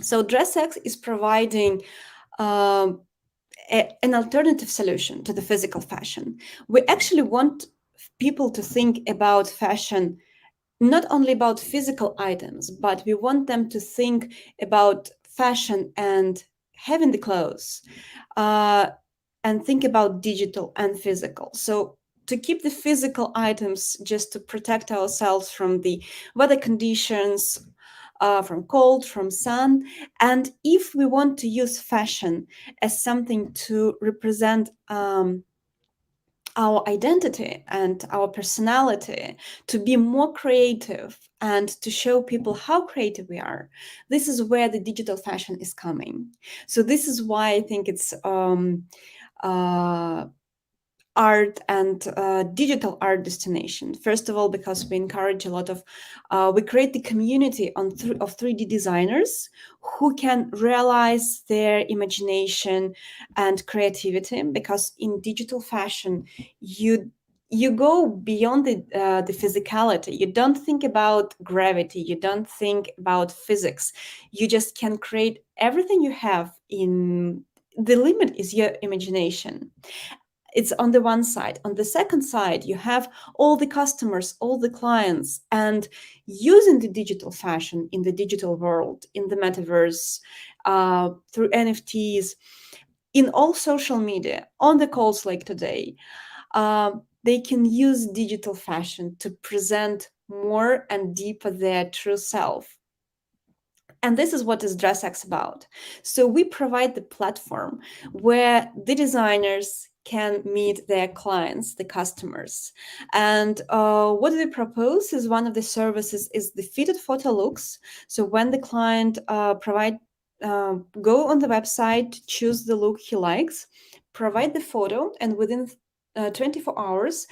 So DressX is providing an alternative solution to the physical fashion. We actually want people to think about fashion not only about physical items, but we want them to think about fashion and having the clothes, and think about digital and physical. So to keep the physical items just to protect ourselves from the weather conditions, from cold, from sun. And if we want to use fashion as something to represent our identity and our personality, to be more creative and to show people how creative we are, this is where the digital fashion is coming. So this is why I think it's art and digital art destination. First of all, because we encourage a lot of, we create the community of 3D designers who can realize their imagination and creativity, because in digital fashion, you go beyond the physicality. You don't think about gravity. You don't think about physics. You just can create everything you have. In the limit is your imagination. It's on the one side. On the second side, you have all the customers, all the clients, and using the digital fashion in the digital world, in the metaverse, through NFTs, in all social media, on the calls like today. they can use digital fashion to present more and deeper their true self. And this is what is DressX about. So we provide the platform where the designers can meet their clients, the customers. And what we propose is one of the services is the fitted photo looks. So when the client go on the website, choose the look he likes, provide the photo, and within 24 hours,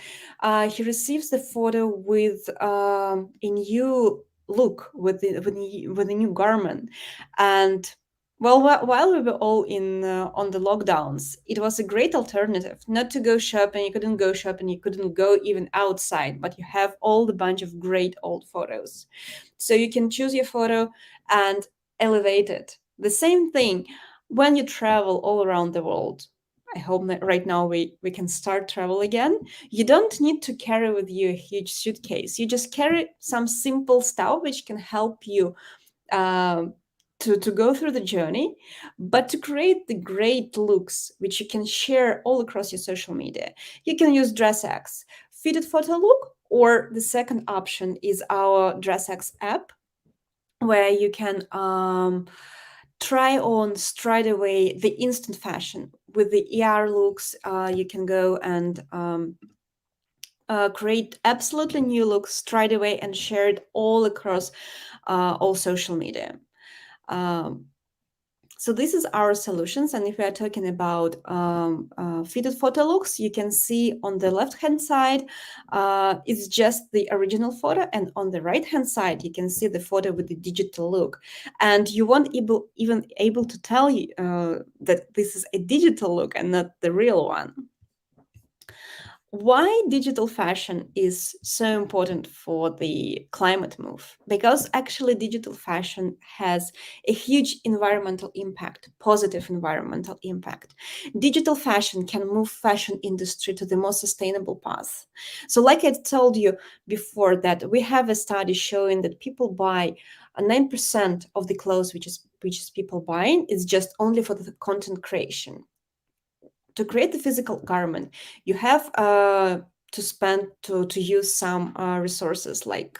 he receives the photo with a new look, with a new garment. And well, while we were all in on the lockdowns, it was a great alternative not to go shopping. You couldn't go shopping, you couldn't go even outside, but you have all the bunch of great old photos. So you can choose your photo and elevate it. The same thing when you travel all around the world. I hope that right now we can start travel again. You don't need to carry with you a huge suitcase. You just carry some simple stuff which can help you to go through the journey, but to create the great looks which you can share all across your social media. You can use DressX, fitted photo look, or the second option is our DressX app, where you can try on straight away the instant fashion. With the AR looks, you can go and create absolutely new looks straight away and share it all across all social media. So this is our solutions. And if we are talking about fitted photo looks, you can see on the left-hand side, it's just the original photo. And on the right-hand side, you can see the photo with the digital look. And you won't even able to tell you that this is a digital look and not the real one. Why digital fashion is so important for the climate move? Because actually digital fashion has a huge environmental impact, positive environmental impact. Digital fashion can move fashion industry to the more sustainable path. So like I told you before, that we have a study showing that people buy 9% of the clothes which is people buying is just only for the content creation. To create the physical garment, you have to spend to use some resources like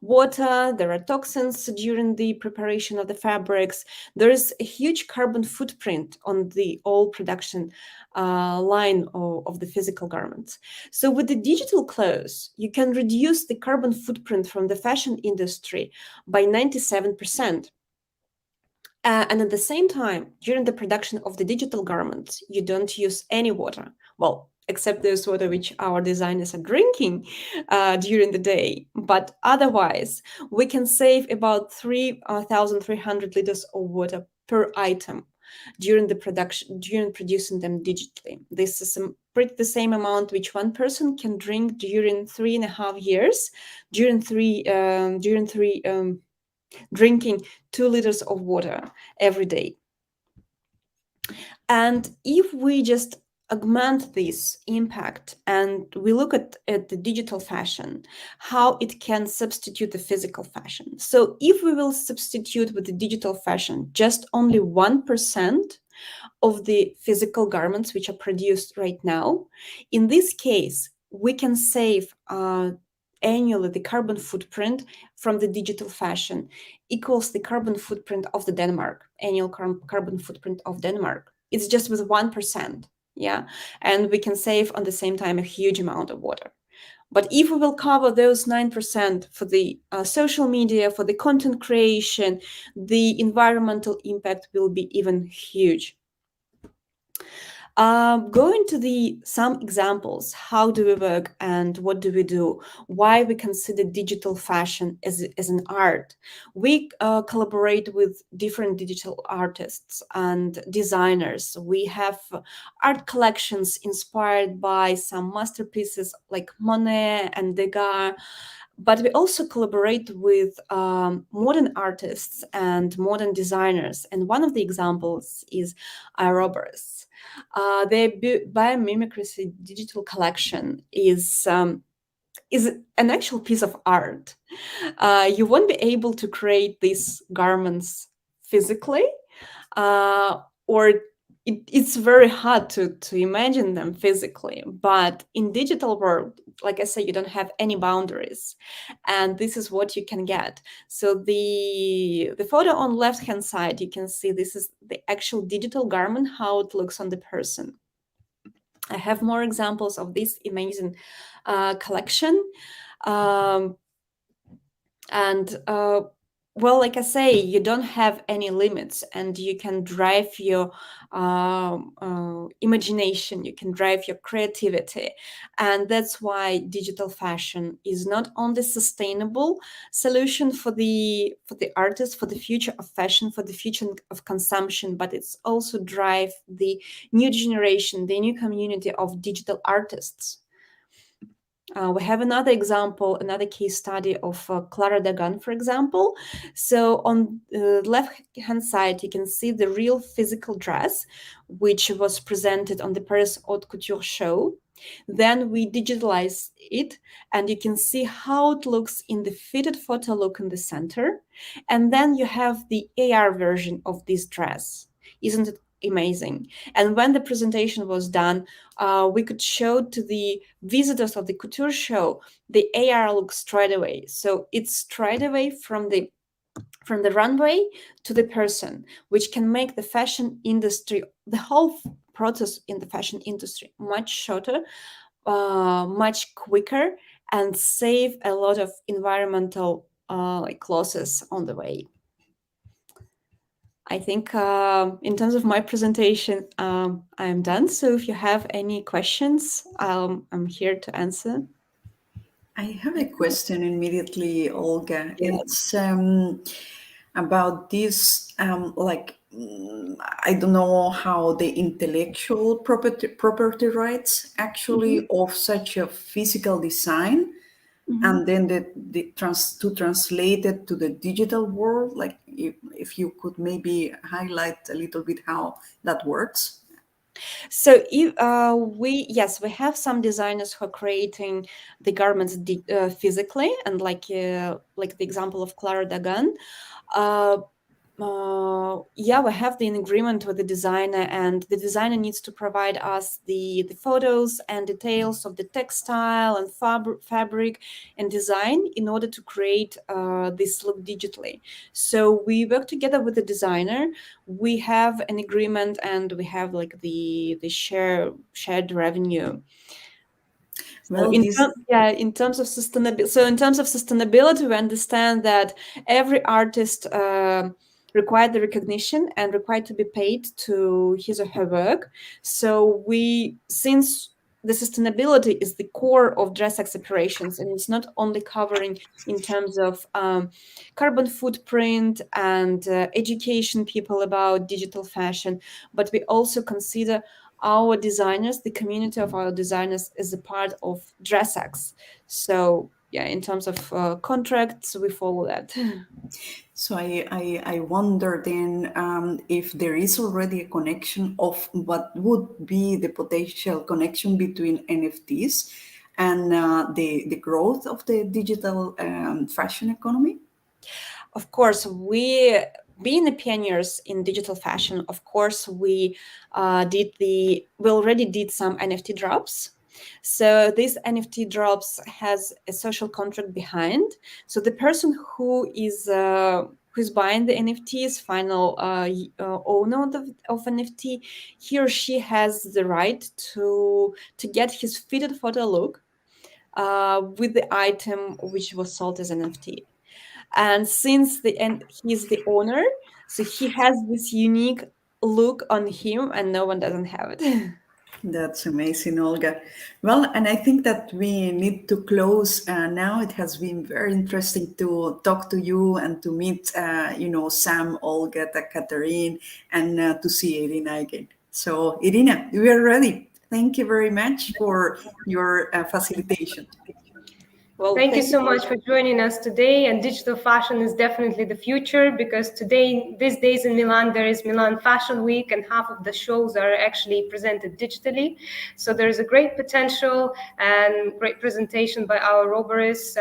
water. There are toxins during the preparation of the fabrics. There is a huge carbon footprint on the all production line of the physical garments. So with the digital clothes, you can reduce the carbon footprint from the fashion industry by 97%. And at the same time, during the production of the digital garments, you don't use any water. Well, except those water which our designers are drinking during the day. But otherwise, we can save about 3,300 liters of water per item during the production, during producing them digitally. This is pretty the same amount which one person can drink during 3.5 years, drinking 2 liters of water every day. And if we just augment this impact and we look at the digital fashion, how it can substitute the physical fashion. So if we will substitute with the digital fashion just only 1% of the physical garments which are produced right now, in this case, we can save annually the carbon footprint from the digital fashion equals the carbon footprint of the Denmark, annual carbon footprint of Denmark. It's just with 1%, yeah? And we can save on the same time a huge amount of water. But if we will cover those 9% for the social media, for the content creation, the environmental impact will be even huge. Going to some examples, how do we work and what do we do? Why we consider digital fashion as an art? We collaborate with different digital artists and designers. We have art collections inspired by some masterpieces like Monet and Degas. But we also collaborate with modern artists and modern designers. And one of the examples is Aerobers. Their biomimicry digital collection is an actual piece of art. You won't be able to create these garments physically, or it's very hard to imagine them physically, but in digital world, like I said, you don't have any boundaries, and this is what you can get. So the photo on left hand side, you can see this is the actual digital garment, how it looks on the person. I have more examples of this amazing collection. Well, like I say, you don't have any limits, and you can drive your imagination, you can drive your creativity. And that's why digital fashion is not only sustainable solution for the artists, for the future of fashion, for the future of consumption, but it's also drive the new generation, the new community of digital artists. We have another example, another case study of Clara Dagan, for example. So on the left-hand side, you can see the real physical dress, which was presented on the Paris Haute Couture show. Then we digitalize it, and you can see how it looks in the fitted photo look in the center. And then you have the AR version of this dress. Isn't it amazing? And when the presentation was done, we could show to the visitors of the couture show the AR look straight away. So it's straight away from the runway to the person, which can make the fashion industry, the whole process in the fashion industry, much shorter, much quicker, and save a lot of environmental losses on the way. I think in terms of my presentation, I'm done. So if you have any questions, I'm here to answer. I have a question immediately, Olga. Yeah. It's about this, I don't know how the intellectual property rights actually of such a physical design, and then to translate it to the digital world. Like if you could maybe highlight a little bit how that works. So we have some designers who are creating the garments physically, and like the example of Clara Dagan. We have the agreement with the designer, and the designer needs to provide us the photos and details of the textile and fabric and design in order to create this look digitally. So we work together with the designer. We have an agreement, and we have like the shared revenue. Well, in terms of sustainability, we understand that every artist required the recognition and required to be paid to his or her work. So since the sustainability is the core of DressX operations, and it's not only covering in terms of carbon footprint and education people about digital fashion, but we also consider our designers, the community of our designers, is a part of DressX. So in terms of contracts, we follow that. So I wonder then if there is already a connection of what would be the potential connection between NFTs and the growth of the digital fashion economy. Of course, being the pioneers in digital fashion, of course, we already did some NFT drops. So this NFT drops has a social contract behind. So the person who's buying the NFT is final owner of NFT. He or she has the right to get his fitted photo look with the item which was sold as an NFT. And since he's the owner, so he has this unique look on him, and no one doesn't have it. That's amazing, Olga. Well, and I think that we need to close now. It has been very interesting to talk to you and to meet, Sam, Olga, Catherine, and to see Irina again. So, Irina, we are ready. Thank you very much for your facilitation. Well, thank you so much for joining us today. And digital fashion is definitely the future, because these days in Milan, there is Milan Fashion Week, and half of the shows are actually presented digitally. So there is a great potential and great presentation by our robbers.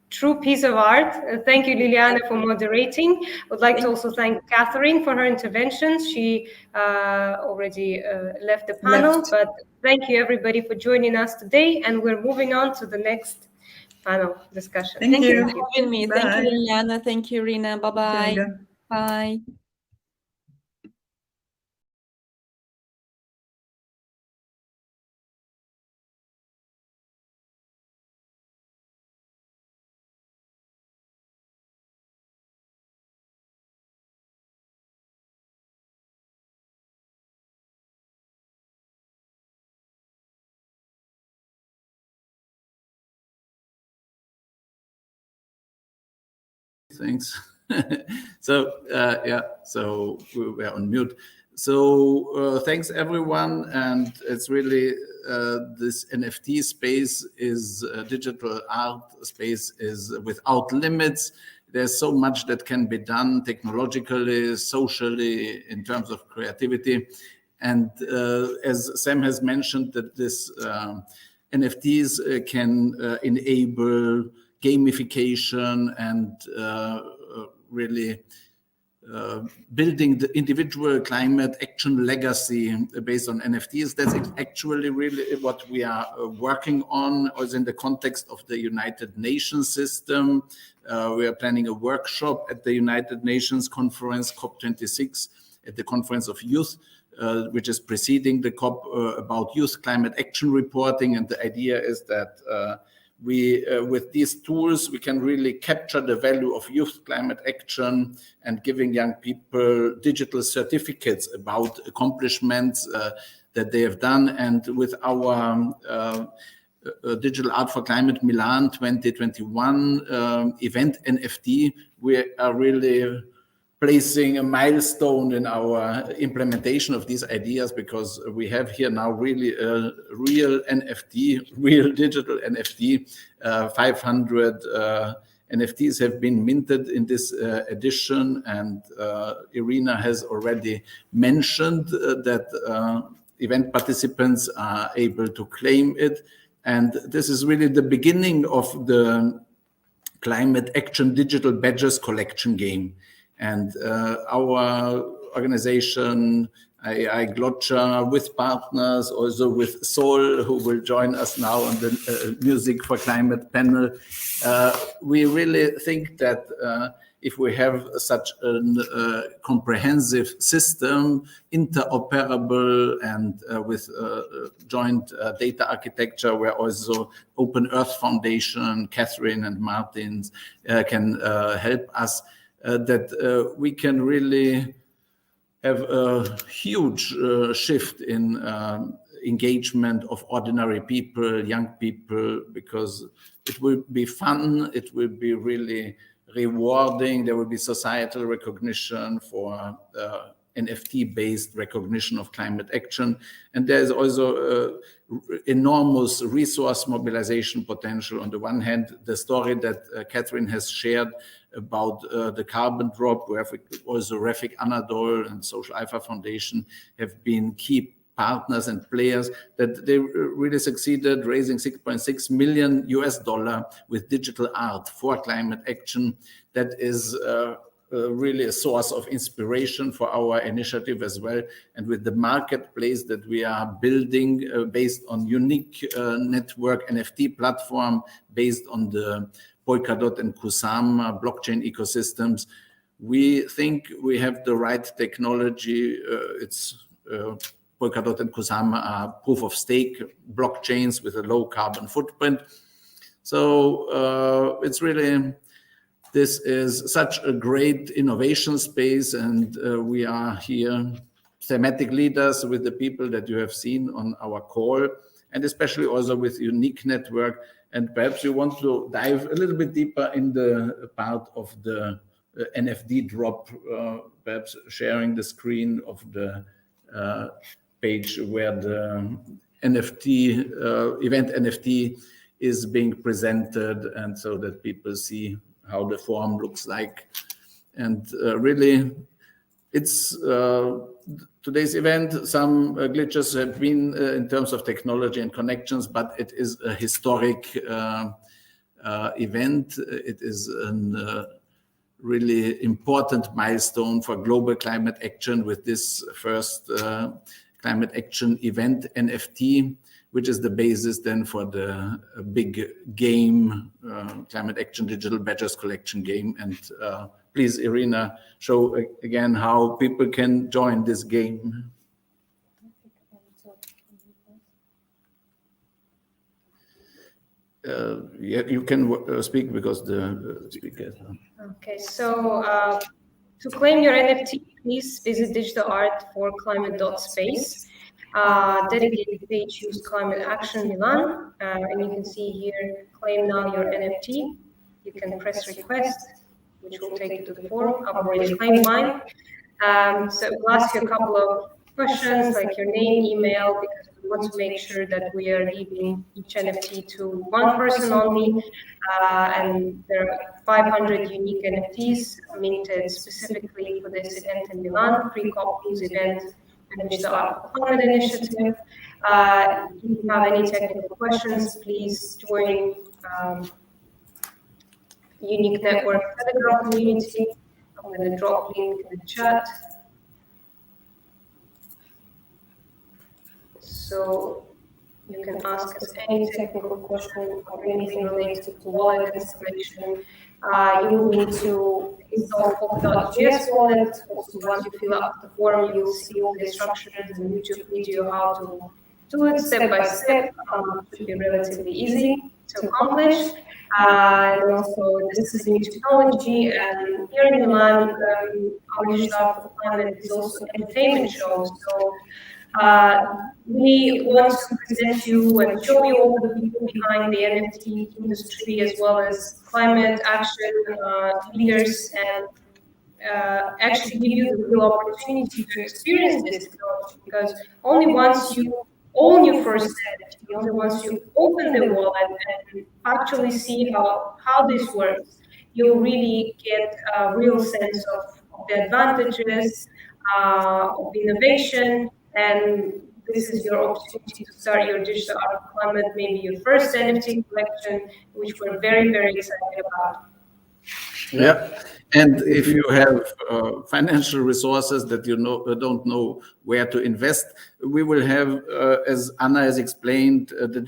true piece of art. Thank you, Liliana, for moderating. I would like to also thank Catherine for her interventions. She already left the panel, but thank you everybody for joining us today, and we're moving on to the next panel discussion. Thank you for having me. Bye. Thank you, Liliana. Thank you, Rina. Bye-bye. Bye. Thanks. So yeah, so we're on mute. So thanks everyone, and it's really this NFT space is digital art space is without limits. There's so much that can be done technologically, socially, in terms of creativity, and as Sam has mentioned, that this NFTs can enable gamification and really building the individual climate action legacy based on NFTs. That's actually really what we are working on, also in the context of the United Nations system. We are planning a workshop at the United Nations conference, COP26, at the Conference of Youth, which is preceding the COP about youth climate action reporting. And the idea is that we, with these tools, we can really capture the value of youth climate action and giving young people digital certificates about accomplishments that they have done. And with our Digital Art for Climate Milan 2021 event NFT, we are really placing a milestone in our implementation of these ideas, because we have here now really a real NFT, real digital NFT. 500 NFTs have been minted in this edition, and Irina has already mentioned that event participants are able to claim it. And this is really the beginning of the Climate Action Digital Badges collection game. And our organization, AI Glotcha, with partners, also with Sol, who will join us now on the Music for Climate panel, we really think that if we have such a comprehensive system, interoperable and with joint data architecture, where also Open Earth Foundation, Catherine and Martins can help us, that we can really have a huge shift in engagement of ordinary people, young people, because it will be fun, it will be really rewarding, there will be societal recognition for NFT-based recognition of climate action. And there's also enormous resource mobilization potential. On the one hand, the story that Catherine has shared about the carbon drop, where also Refik Anadol and Social Alpha Foundation have been key partners and players, that they really succeeded raising $6.6 million with digital art for climate action. That is really a source of inspiration for our initiative as well. And with the marketplace that we are building based on unique network NFT platform based on the Polkadot and Kusama blockchain ecosystems, we think we have the right technology. Polkadot and Kusama are proof of stake blockchains with a low carbon footprint. So it's really, this is such a great innovation space, and we are here thematic leaders with the people that you have seen on our call, and especially also with Unique Network. And perhaps you want to dive a little bit deeper in the part of the NFT drop, perhaps sharing the screen of the page where the NFT, event NFT is being presented, and so that people see how the form looks like. And really, it's today's event, some glitches have been in terms of technology and connections, but it is a historic event. It is a really important milestone for global climate action with this first climate action event, NFT, which is the basis then for the big game, climate action digital badges collection game. And please, Irina, show again how people can join this game. Yeah, you can speak because the speaker. Okay, so to claim your NFT, please visit DigitalArt4Climate.space. Dedicated page, use Climate Action Milan, and you can see here, claim now your NFT. You can press request, which will take you to the form. I've already claimed mine. So it will ask you a couple of questions like your name, email, because we want to make sure that we are giving each NFT to one person only. And there are 500 unique NFTs minted specifically for this event in Milan, pre-copies event, and DigitalArt4Climate initiative. If you have any technical questions, please join Unique Network Telegram community. I'm going to drop link in the chat. So you can ask us any technical question or anything related to wallet installation. You will need to install Polka.js wallet. Also, once you fill out the form, you'll see all the instructions and YouTube video how to do it step by step. It should be relatively easy to accomplish. And also, this is new technology. And here in Milan, our DigitalArt4Climate is also an entertainment show. So we want to present you and show you all the people behind the NFT industry, as well as climate action leaders, and actually give you the real opportunity to experience this technology. Because only once you own your first NFT, only once you open the wallet and actually see how this works, you'll really get a real sense of the advantages of innovation. And this is your opportunity to start your DigitalArt4Climate, maybe your first NFT collection, which we're very, very excited about. Yeah, and if you have financial resources that you don't know where to invest, we will have, as Anna has explained, the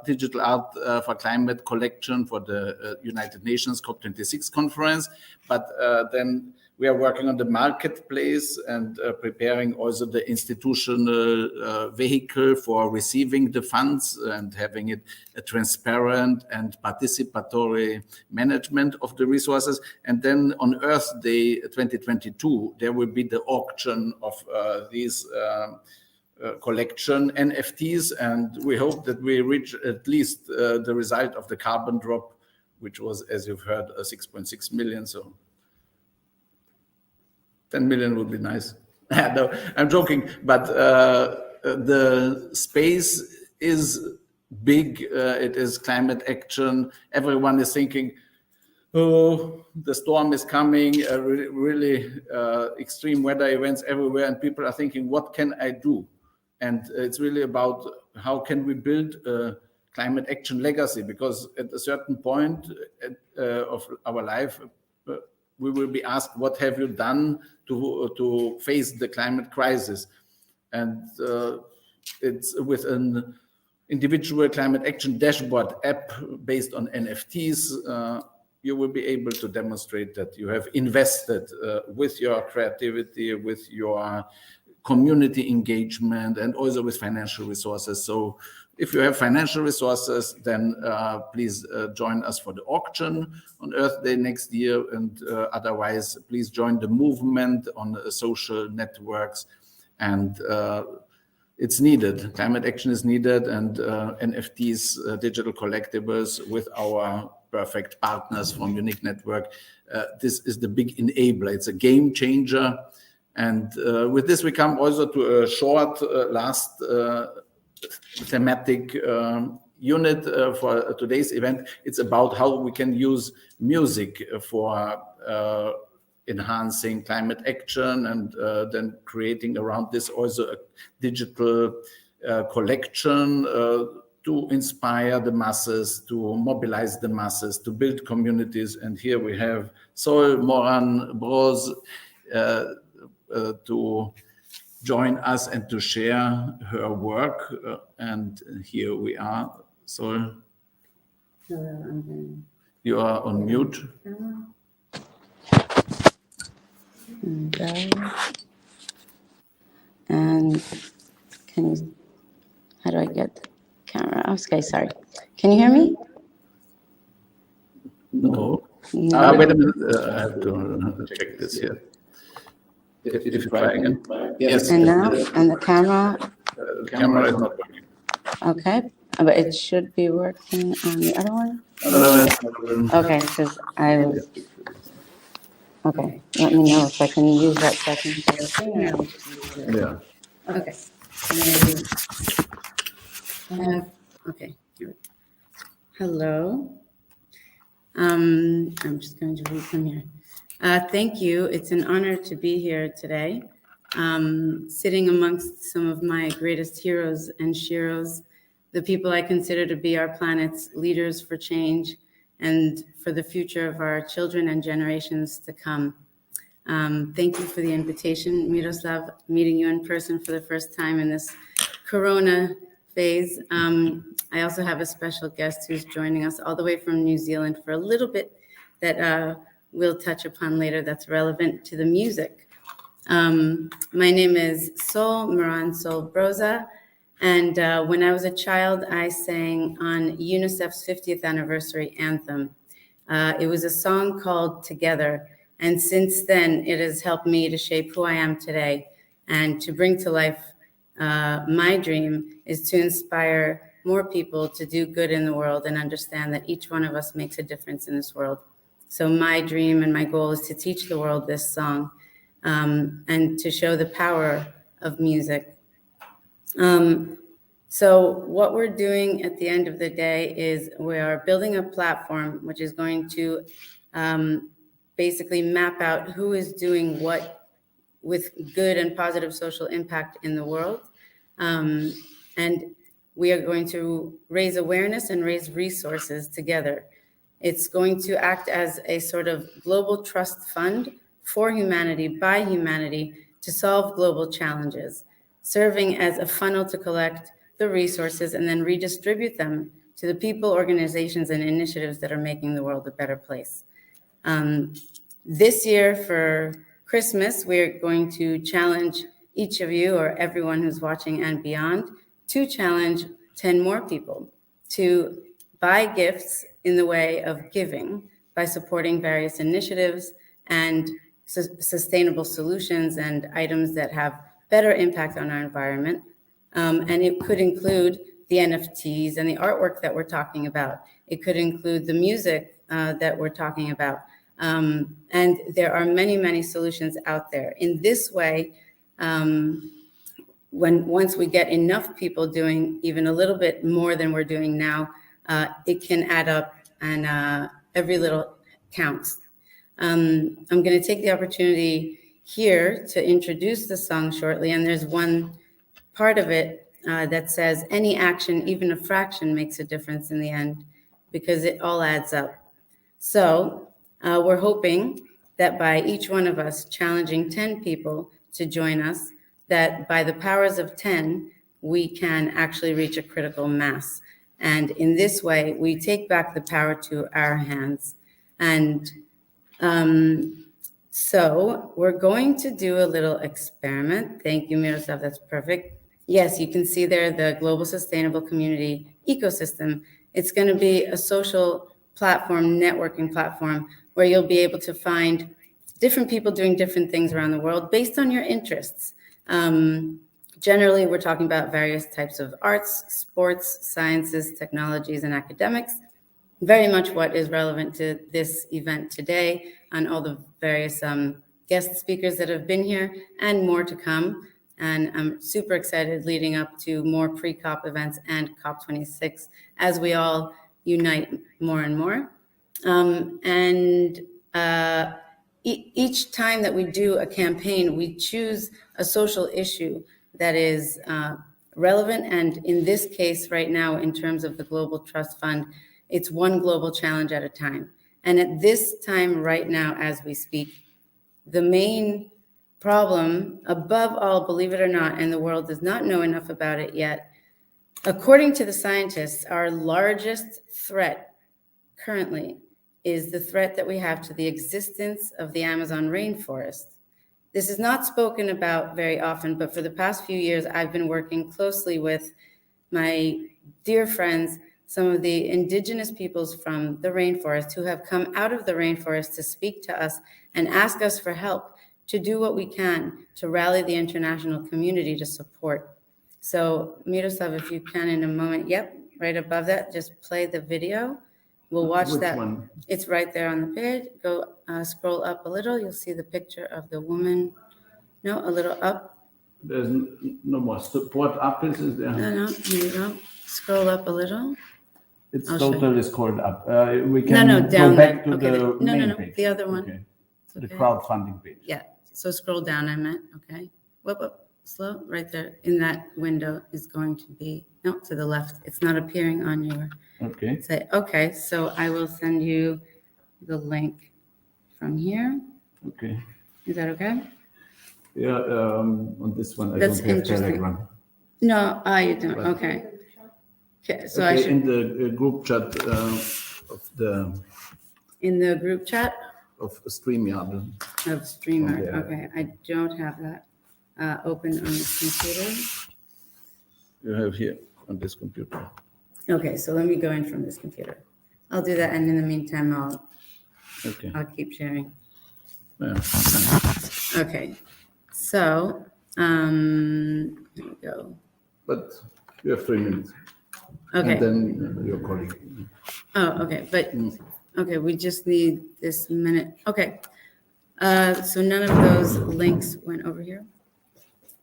Digital Art for Climate collection for the United Nations COP26 conference. But then we are working on the marketplace and preparing also the institutional vehicle for receiving the funds and having it a transparent and participatory management of the resources. And then on Earth Day 2022, there will be the auction of these collection NFTs. And we hope that we reach at least the result of the carbon drop, which was, as you've heard, 6.6 million. So 10 million would be nice. No, I'm joking, but the space is big. It is climate action. Everyone is thinking, oh, the storm is coming, really extreme weather events everywhere, and people are thinking, what can I do? And it's really about how can we build a climate action legacy, because at a certain point of our life, we will be asked, what have you done to face the climate crisis? And it's with an individual climate action dashboard app based on NFTs, you will be able to demonstrate that you have invested with your creativity, with your community engagement, and also with financial resources. So if you have financial resources, then please join us for the auction on Earth Day next year. And otherwise, please join the movement on social networks. And it's needed. Climate action is needed. And NFTs, digital collectibles with our perfect partners from Unique Network, this is the big enabler. It's a game changer. And with this, we come also to a short last thematic unit for today's event. It's about how we can use music for enhancing climate action, and then creating around this also a digital collection to inspire the masses, to mobilize the masses, to build communities. And here we have Sol Moran Bros to join us and to share her work. And here we are. Sol, you are on mute. And can you, how do I get the camera? Okay, sorry. Can you hear me? No. No. Wait a minute, I have to check this here. If you try again. Yes. And now, and the camera? The camera is not working. Okay, but it should be working on the other one? Okay, because I was, okay, let me know if I can use that second thing. Yeah. Okay. Okay. Here we go. Hello. I'm just going to read from here. Thank you. It's an honor to be here today, sitting amongst some of my greatest heroes and sheroes, the people I consider to be our planet's leaders for change and for the future of our children and generations to come. Thank you for the invitation, Miroslav, meeting you in person for the first time in this Corona phase. I also have a special guest who's joining us all the way from New Zealand for a little bit that we'll touch upon later that's relevant to the music. My name is Sol Moran Broza, and when I was a child, I sang on UNICEF's 50th anniversary anthem. It was a song called Together, and since then, it has helped me to shape who I am today and to bring to life my dream is to inspire more people to do good in the world and understand that each one of us makes a difference in this world. So my dream and my goal is to teach the world this song and to show the power of music. So what we're doing at the end of the day is we are building a platform which is going to basically map out who is doing what with good and positive social impact in the world. And we are going to raise awareness and raise resources together. It's going to act as a sort of global trust fund for humanity, by humanity, to solve global challenges, serving as a funnel to collect the resources and then redistribute them to the people, organizations, and initiatives that are making the world a better place. This year for Christmas, we're going to challenge each of you or everyone who's watching and beyond to challenge 10 more people to buy gifts in the way of giving by supporting various initiatives and sustainable solutions and items that have better impact on our environment. And it could include the NFTs and the artwork that we're talking about. It could include the music that we're talking about. And there are many, many solutions out there. In this way, once we get enough people doing even a little bit more than we're doing now, it can add up and every little counts. I'm going to take the opportunity here to introduce the song shortly, and there's one part of it that says any action, even a fraction, makes a difference in the end because it all adds up. So we're hoping that by each one of us challenging 10 people to join us, that by the powers of 10, we can actually reach a critical mass. And in this way, we take back the power to our hands. And so we're going to do a little experiment. Thank you, Miroslav, that's perfect. Yes, you can see there the Global Sustainable Community Ecosystem. It's going to be a social platform, networking platform, where you'll be able to find different people doing different things around the world based on your interests. Generally, we're talking about various types of arts, sports, sciences, technologies, and academics. Very much what is relevant to this event today and all the various guest speakers that have been here and more to come. And I'm super excited leading up to more pre-COP events and COP26 as we all unite more and more. Each time that we do a campaign, we choose a social issue that is relevant. And in this case right now, in terms of the Global Trust Fund, it's one global challenge at a time. And at this time right now, as we speak, the main problem, above all, believe it or not, and the world does not know enough about it yet, according to the scientists, our largest threat currently is the threat that we have to the existence of the Amazon rainforest. This is not spoken about very often, but for the past few years, I've been working closely with my dear friends, some of the indigenous peoples from the rainforest who have come out of the rainforest to speak to us and ask us for help to do what we can to rally the international community to support. So Miroslav, if you can in a moment, yep, right above that, just play the video. We'll watch Which that. one? It's right there on the page. Go scroll up a little. You'll see the picture of the woman. No, a little up. There's no more support up. Is there? No, here you go. Scroll up a little. It's I'll show totally scrolled up. We can No, down go back there. to Okay, the main no, page. the other one. Okay. The Okay. crowdfunding page. Yeah, so scroll down, I meant, okay. Whoop, slow, right there. In that window is going to be, no, to the left. It's not appearing on your, Okay. say, okay, so I will send you the link from here. Okay. Is that okay? Yeah, on this one, I That's don't have interesting. Telegram. No, you don't, okay. Okay, so I Okay, should, in the group chat of the in the group chat of StreamYard. of Streamer, Yeah. okay, I don't have that open on this computer. You have here on this computer. Okay, so let me go in from this computer. I'll do that, and in the meantime, Okay. I'll keep sharing. Yeah. Okay, so here we go. But you have 3 minutes. Okay. And then your colleague. Oh, okay, but okay, we just need this minute. Okay, so none of those links went over here.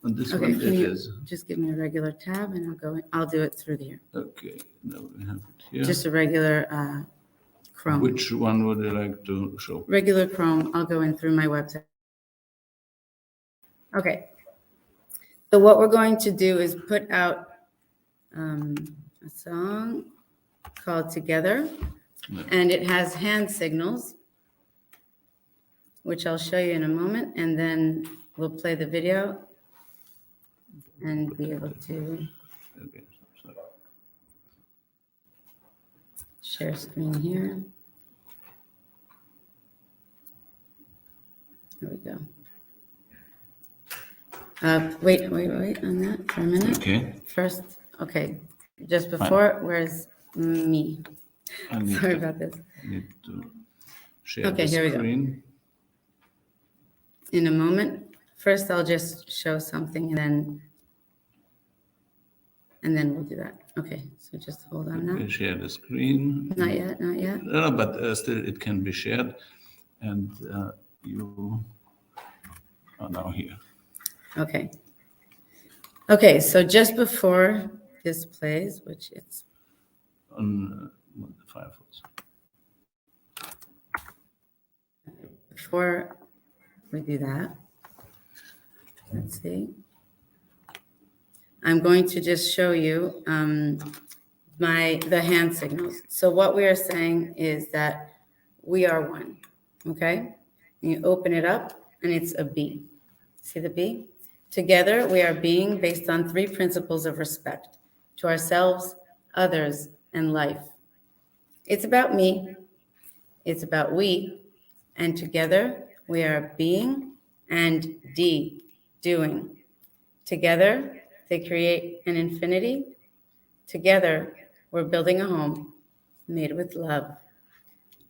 On this Okay, one, can it you is. just give me a regular tab, and I'll go in. I'll do it through here. Okay, now we have it here. Just a regular Chrome. Which one would you like to show? Regular Chrome. I'll go in through my website. Okay. So what we're going to do is put out a song called Together, and it has hand signals, which I'll show you in a moment, and then we'll play the video and be able to Okay, sorry. share screen here. There we go. Wait on that for a minute. Okay. First, okay, just before, where's me? I need Sorry to- about this. Need to share Okay, the here we go. screen. In a moment. First, I'll just show something and then we'll do that. Okay, so just hold on Okay, now. share the screen. Not yet, not yet. No, but still it can be shared. And you are now here. Okay. Okay, so just before this plays, which it's On the Firefox. before we do that, let's see. I'm going to just show you the hand signals. So what we are saying is that we are one, okay? And you open it up and it's a B. See the B? Together, we are being based on 3 principles of respect to ourselves, others, and life. It's about me, it's about we, and together we are being and doing. Together, they create an infinity. Together, we're building a home made with love.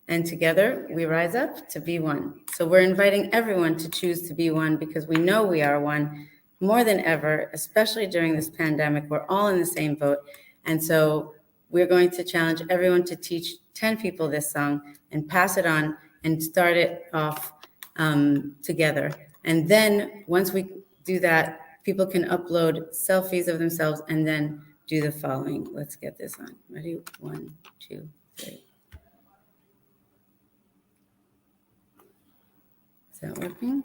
And together, we rise up to be one. So we're inviting everyone to choose to be one because we know we are one more than ever, especially during this pandemic. We're all in the same boat. And so we're going to challenge everyone to teach 10 people this song and pass it on and start it off together. And then once we do that, people can upload selfies of themselves and then do the following. Let's get this on. Ready? 1, 2, 3. Is that working?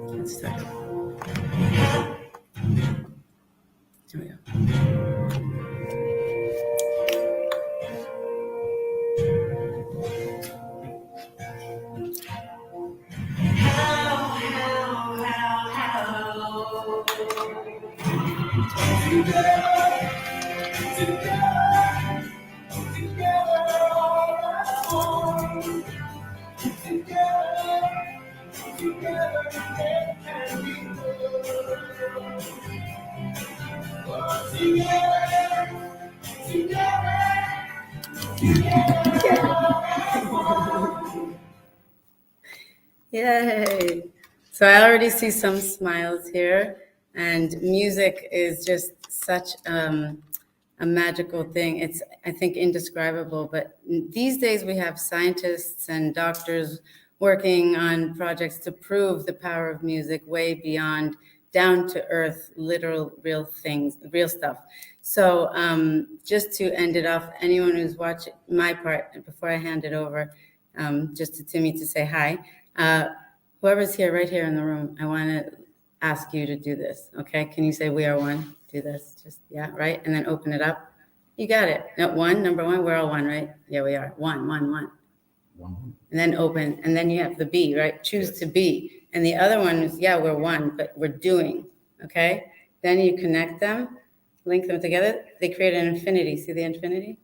Let's start. Yay! So I already see some smiles here, and music is just such a magical thing. It's, I think, indescribable. But these days we have scientists and doctors working on projects to prove the power of music way beyond down to earth, literal, real things, real stuff. So just to end it off, anyone who's watching my part, before I hand it over, just to Timmy to say hi, whoever's here, right here in the room, I want to ask you to do this, okay? Can you say we are one? Do this, just, yeah, right? And then open it up. You got it. No, one, number one, we're all one, right? Yeah, we are. One. And then open, and then you have the be, right? Choose to be. And the other one is, yeah, we're one, but we're doing, okay? Then you connect them, link them together. They create an infinity. See the infinity?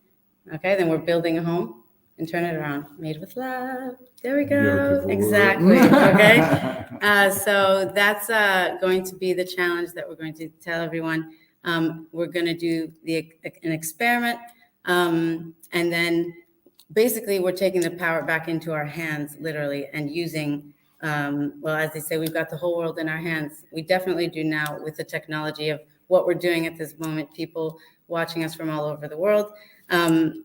Okay, then we're building a home and turn it around. Made with love. There we go. Beautiful. Exactly. Okay. So that's going to be the challenge that we're going to tell everyone. We're going to do an experiment, and then basically we're taking the power back into our hands, literally, and using, well, as they say, we've got the whole world in our hands. We definitely do now with the technology of what we're doing at this moment, people watching us from all over the world.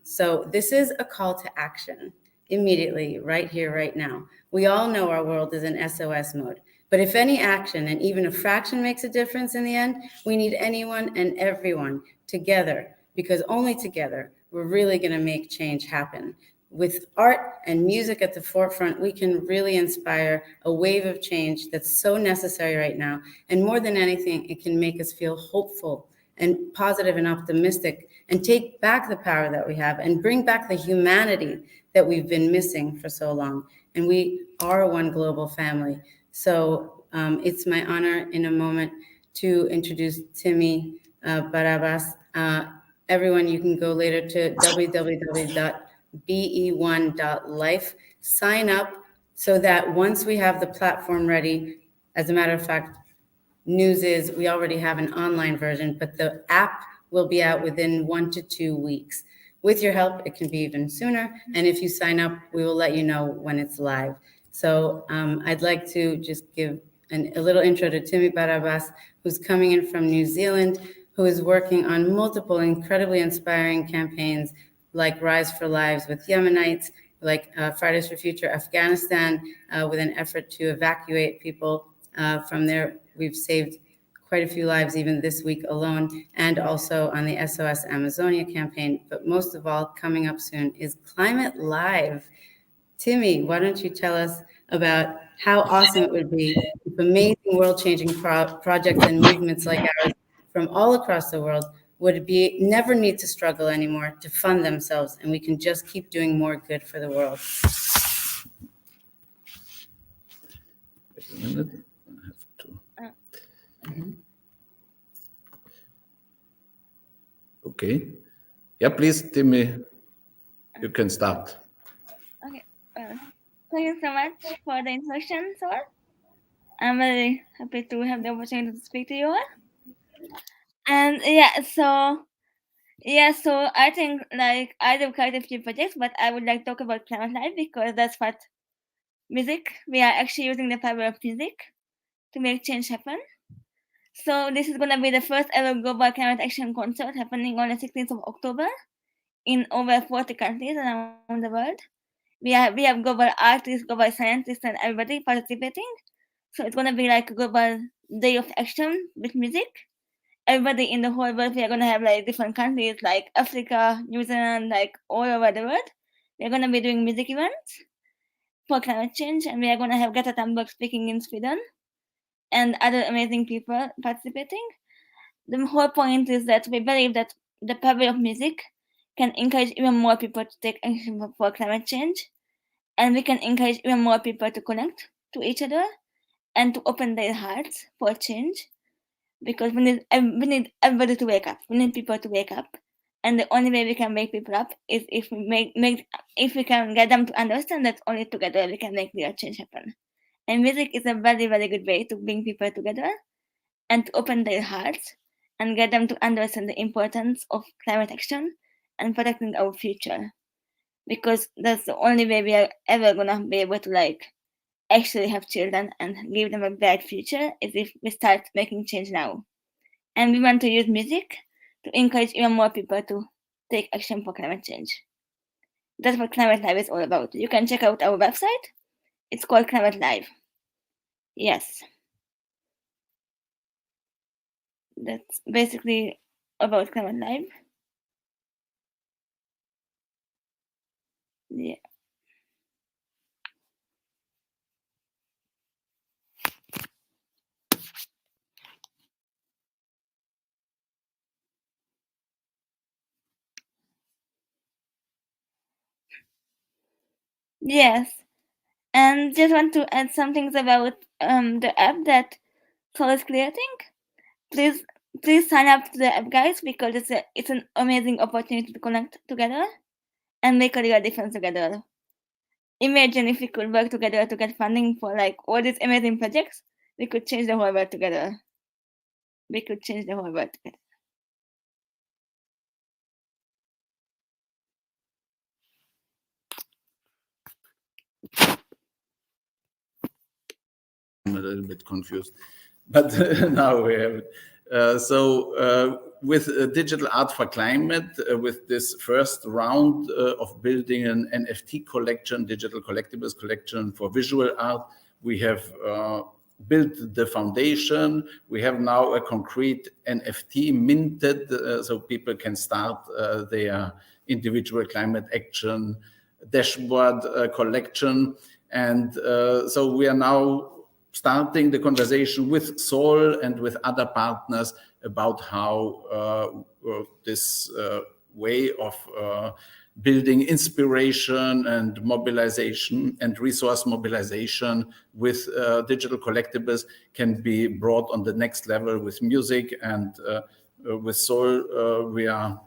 So this is a call to action immediately, right here, right now. We all know our world is in SOS mode, but if any action and even a fraction makes a difference in the end, we need anyone and everyone together, because only together we're really going to make change happen. With art and music at the forefront, we can really inspire a wave of change that's so necessary right now. And more than anything, it can make us feel hopeful and positive and optimistic, and take back the power that we have and bring back the humanity that we've been missing for so long. And we are one global family. So it's my honor in a moment to introduce Timmy Barabas. Everyone, you can go later to www.be1.life, sign up so that once we have the platform ready, as a matter of fact, news is we already have an online version, but the app will be out within 1 to 2 weeks. With your help, it can be even sooner. And if you sign up, we will let you know when it's live. So I'd like to just give a little intro to Timmy Barabas, who's coming in from New Zealand, who is working on multiple incredibly inspiring campaigns like Rise for Lives with Yemenites, like Fridays for Future Afghanistan, with an effort to evacuate people from there. We've saved quite a few lives even this week alone, and also on the SOS Amazonia campaign. But most of all, coming up soon is Climate Live. Timmy, why don't you tell us about how awesome it would be if amazing world-changing projects and movements like ours from all across the world would never need to struggle anymore to fund themselves, and we can just keep doing more good for the world. Wait a minute. I have to. Okay. Yeah, please, Timmy, you can start. Okay. Thank you so much for the introduction, sir. I'm very happy to have the opportunity to speak to you all. And so I think like I do quite a few projects, but I would like to talk about Climate Live because that's what music. We are actually using the power of music to make change happen. So this is gonna be the first ever global climate action concert happening on the 16th of October in over 40 countries around the world. We have global artists, global scientists, and everybody participating. So it's gonna be like a global day of action with music. Everybody in the whole world, we are gonna have like different countries like Africa, New Zealand, like all over the world. We're gonna be doing music events for climate change, and we are gonna have Greta Thunberg speaking in Sweden and other amazing people participating. The whole point is that we believe that the power of music can encourage even more people to take action for climate change, and we can encourage even more people to connect to each other and to open their hearts for change, because we need everybody to wake up. We need people to wake up And the only way we can wake people up is if we if we can get them to understand that only together we can make real change happen. And music is a very, very good way to bring people together and to open their hearts and get them to understand the importance of climate action and protecting our future. Because that's the only way we are ever gonna be able to actually have children and give them a bright future is if we start making change now. And we want to use music to encourage even more people to take action for climate change. That's what Climate Live is all about. You can check out our website. It's called Climate Live. Yes. That's basically about Climate Live. Yeah. Yes. And just want to add some things about the app that Sol is creating. Please sign up to the app, guys, because it's an amazing opportunity to connect together and make a real difference together. Imagine if we could work together to get funding for all these amazing projects. We could change the whole world together. We could change the whole world together. I'm a little bit confused, but now we have it. With DigitalArt4Climate, with this first round of building an NFT collection, digital collectibles collection for visual art, we have built the foundation. We have now a concrete NFT minted, so people can start their individual climate action dashboard collection. And so we are now starting the conversation with Sol and with other partners about how this way of building inspiration and mobilization and resource mobilization with digital collectibles can be brought on the next level with music. And with Sol, we are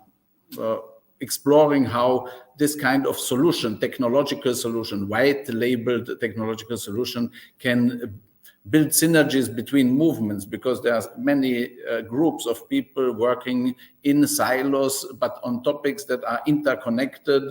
exploring how this kind of solution, technological solution, white labeled technological solution can build synergies between movements, because there are many groups of people working in silos, but on topics that are interconnected.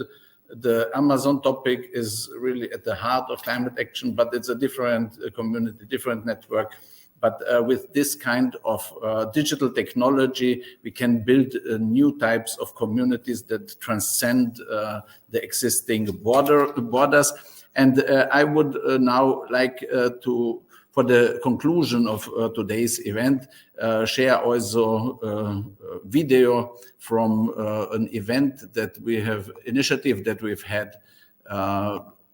The Amazon topic is really at the heart of climate action, but it's a different community, different network. But with this kind of digital technology, we can build new types of communities that transcend the existing borders. And I would now like to, for the conclusion of today's event, share also a video from an event that we have, initiative that we've had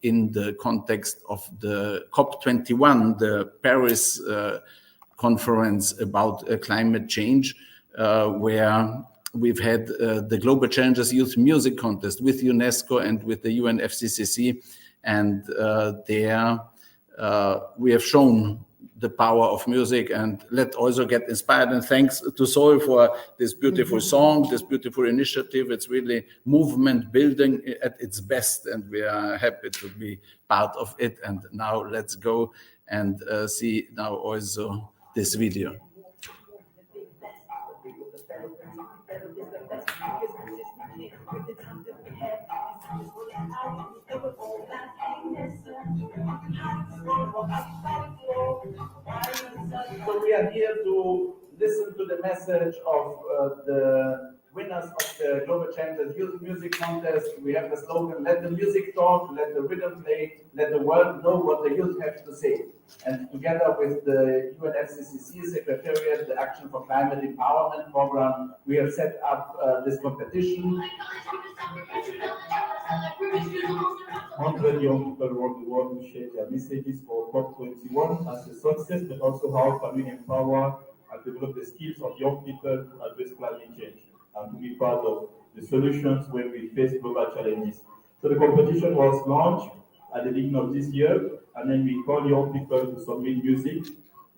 in the context of the COP21, the Paris conference about climate change, where we've had the Global Challenges Youth Music Contest with UNESCO and with the UNFCCC. And there we have shown the power of music, and let also get inspired. And thanks to Sol for this beautiful song, this beautiful initiative. It's really movement building at its best, and we are happy to be part of it. And now let's go and see now also this video. So we are here to listen to the message of the winners of the Global Challenges Youth Music Contest. We have the slogan, let the music talk, let the rhythm play, let the world know what the youth have to say. And together with the UNFCCC Secretariat, the Action for Climate Empowerment Program, we have set up this competition. 100 young people around the world to share their messages for COP21 as a success, but also how can we empower and develop the skills of young people to address climate change and to be part of the solutions when we face global challenges. So the competition was launched at the beginning of this year, and then we call young people to submit music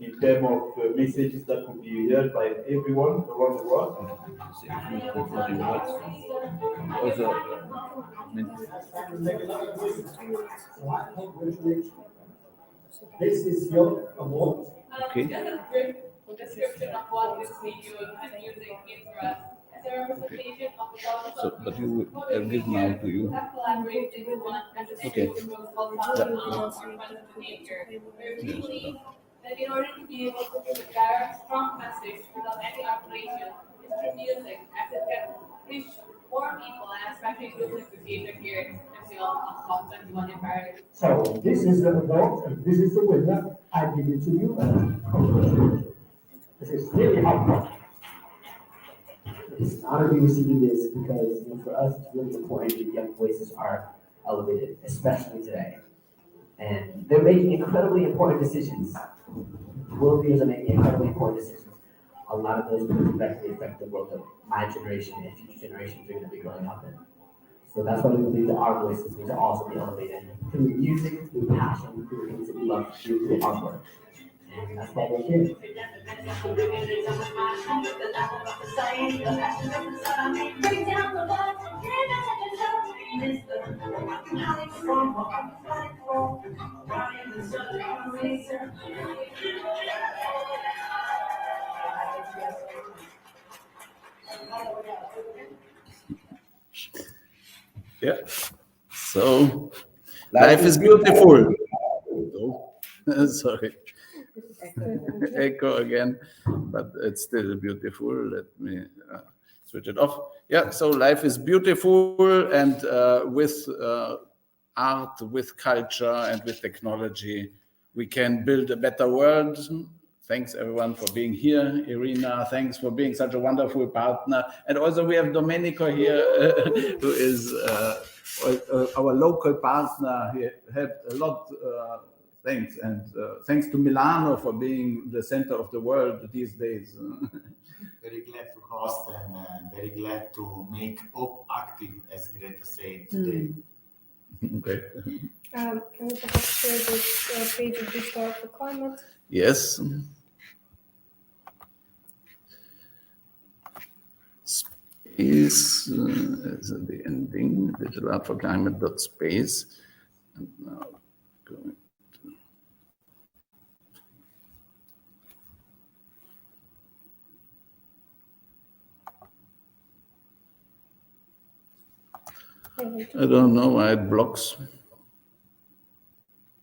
in terms of messages that could be heard by everyone around the world. This is your award. Okay. Description of what this video and music means for us. As a representation of the culture. So, but you give now to you. Collaborated and Okay. We believe that in order to be able to give a direct, strong message without any operation, is through music, as it can reach more people, and especially groups like the theater here in Milan of 21 environment. So this is the award, and this is the winner. I give it to you. This is really hard. It's an honor to be receiving this because for us it's really important that young voices are elevated, especially today. And they're making incredibly important decisions. World leaders are making incredibly important decisions. A lot of those will directly affect the world that my generation and future generations are going to be growing up in. So that's why we believe that our voices need to also be elevated through music, through passion, through things that we love to do, through artwork. And that's why we're here. Yeah. So, life is beautiful. Oh, sorry. Echo again, but it's still beautiful. Let me switch it off. Yeah, so life is beautiful, and with art, with culture, and with technology, we can build a better world. Thanks everyone for being here. Irina, thanks for being such a wonderful partner. And also we have Domenico here, who is our local partner. He helped a lot. Thanks, and thanks to Milano for being the center of the world these days. Very glad to host and very glad to make Hope active, as Greta said today. Okay. Can we perhaps share this page of DigitalArt4Climate? Yes. Space is at the ending, DigitalArt4Climate.space. And now going. I don't know why it blocks.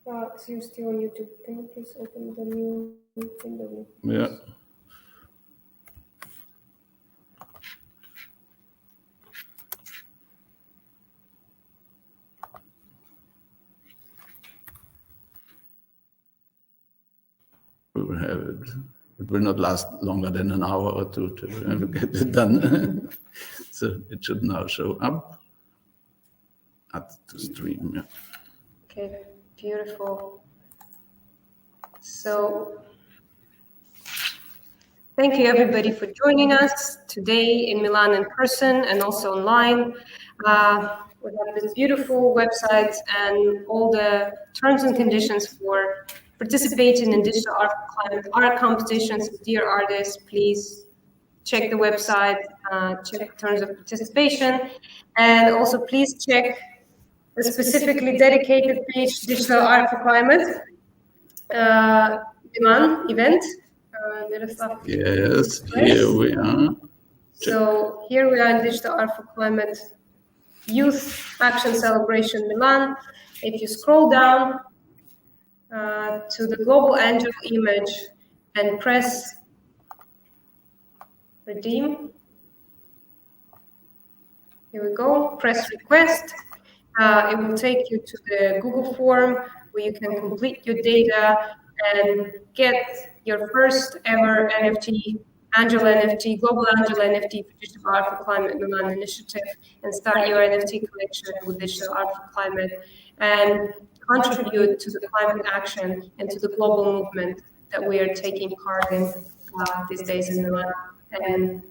So you're still on YouTube. Can you please open the new window? Yeah. We will have it. It will not last longer than an hour or two to get it done. So it should now show up. Add to stream. Yeah. Okay, beautiful. So, thank you everybody for joining us today in Milan in person and also online. We have this beautiful website and all the terms and conditions for participating in DigitalArt4Climate art competitions. Dear artists, please check the website, check terms of participation, and also please check the specifically dedicated page DigitalArt4Climate Milan event. Yes, here we are. So here we are in DigitalArt4Climate Youth Action Celebration Milan. If you scroll down to the global angel image and press redeem, here we go, press request. It will take you to the Google form where you can complete your data and get your first ever NFT, Angel NFT, Global Angel NFT for DigitalArt4Climate Milan initiative, and start your NFT collection with DigitalArt4Climate and contribute to the climate action and to the global movement that we are taking part in these days in Milan. And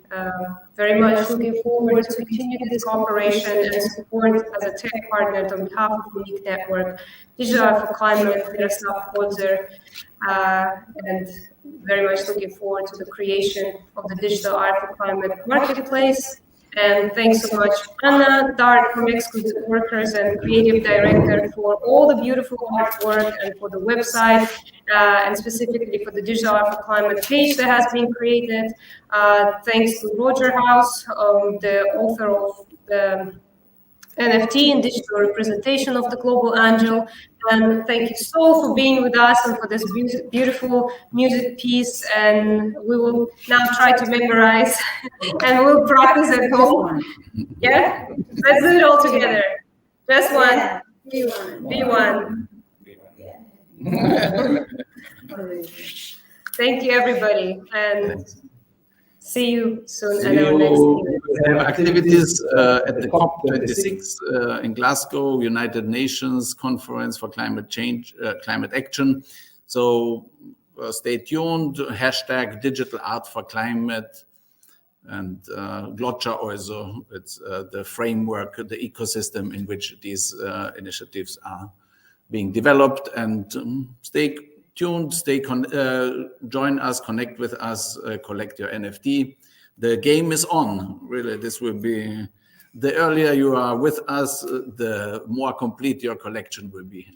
very much looking forward to continue this cooperation and support as a tech partner on behalf of the Unique Network, DigitalArt4Climate, Miroslav Podzer, and very much looking forward to the creation of the Digital Art for Climate marketplace. And thanks so much, Anna, Dark from Exclusive Workers and Creative Director, for all the beautiful artwork and for the website, and specifically for the Digital Art for Climate page that has been created. Thanks to Roger House, the author of the NFT and digital representation of the Global Angel. And thank you so for being with us and for this beautiful music piece. And we will now try to memorize and we'll practice at home. Yeah? Let's do it all together. Just one. B1. Thank you, everybody. And see you soon at our next event. We have activities at the COP26 in Glasgow, United Nations Conference for Climate Change, Climate Action. So stay tuned. Hashtag Digital Art for Climate and Glotcha also. It's the framework, the ecosystem in which these initiatives are being developed. And stay tuned, join us, connect with us, collect your NFT. The game is on, really. This will be, the earlier you are with us, the more complete your collection will be.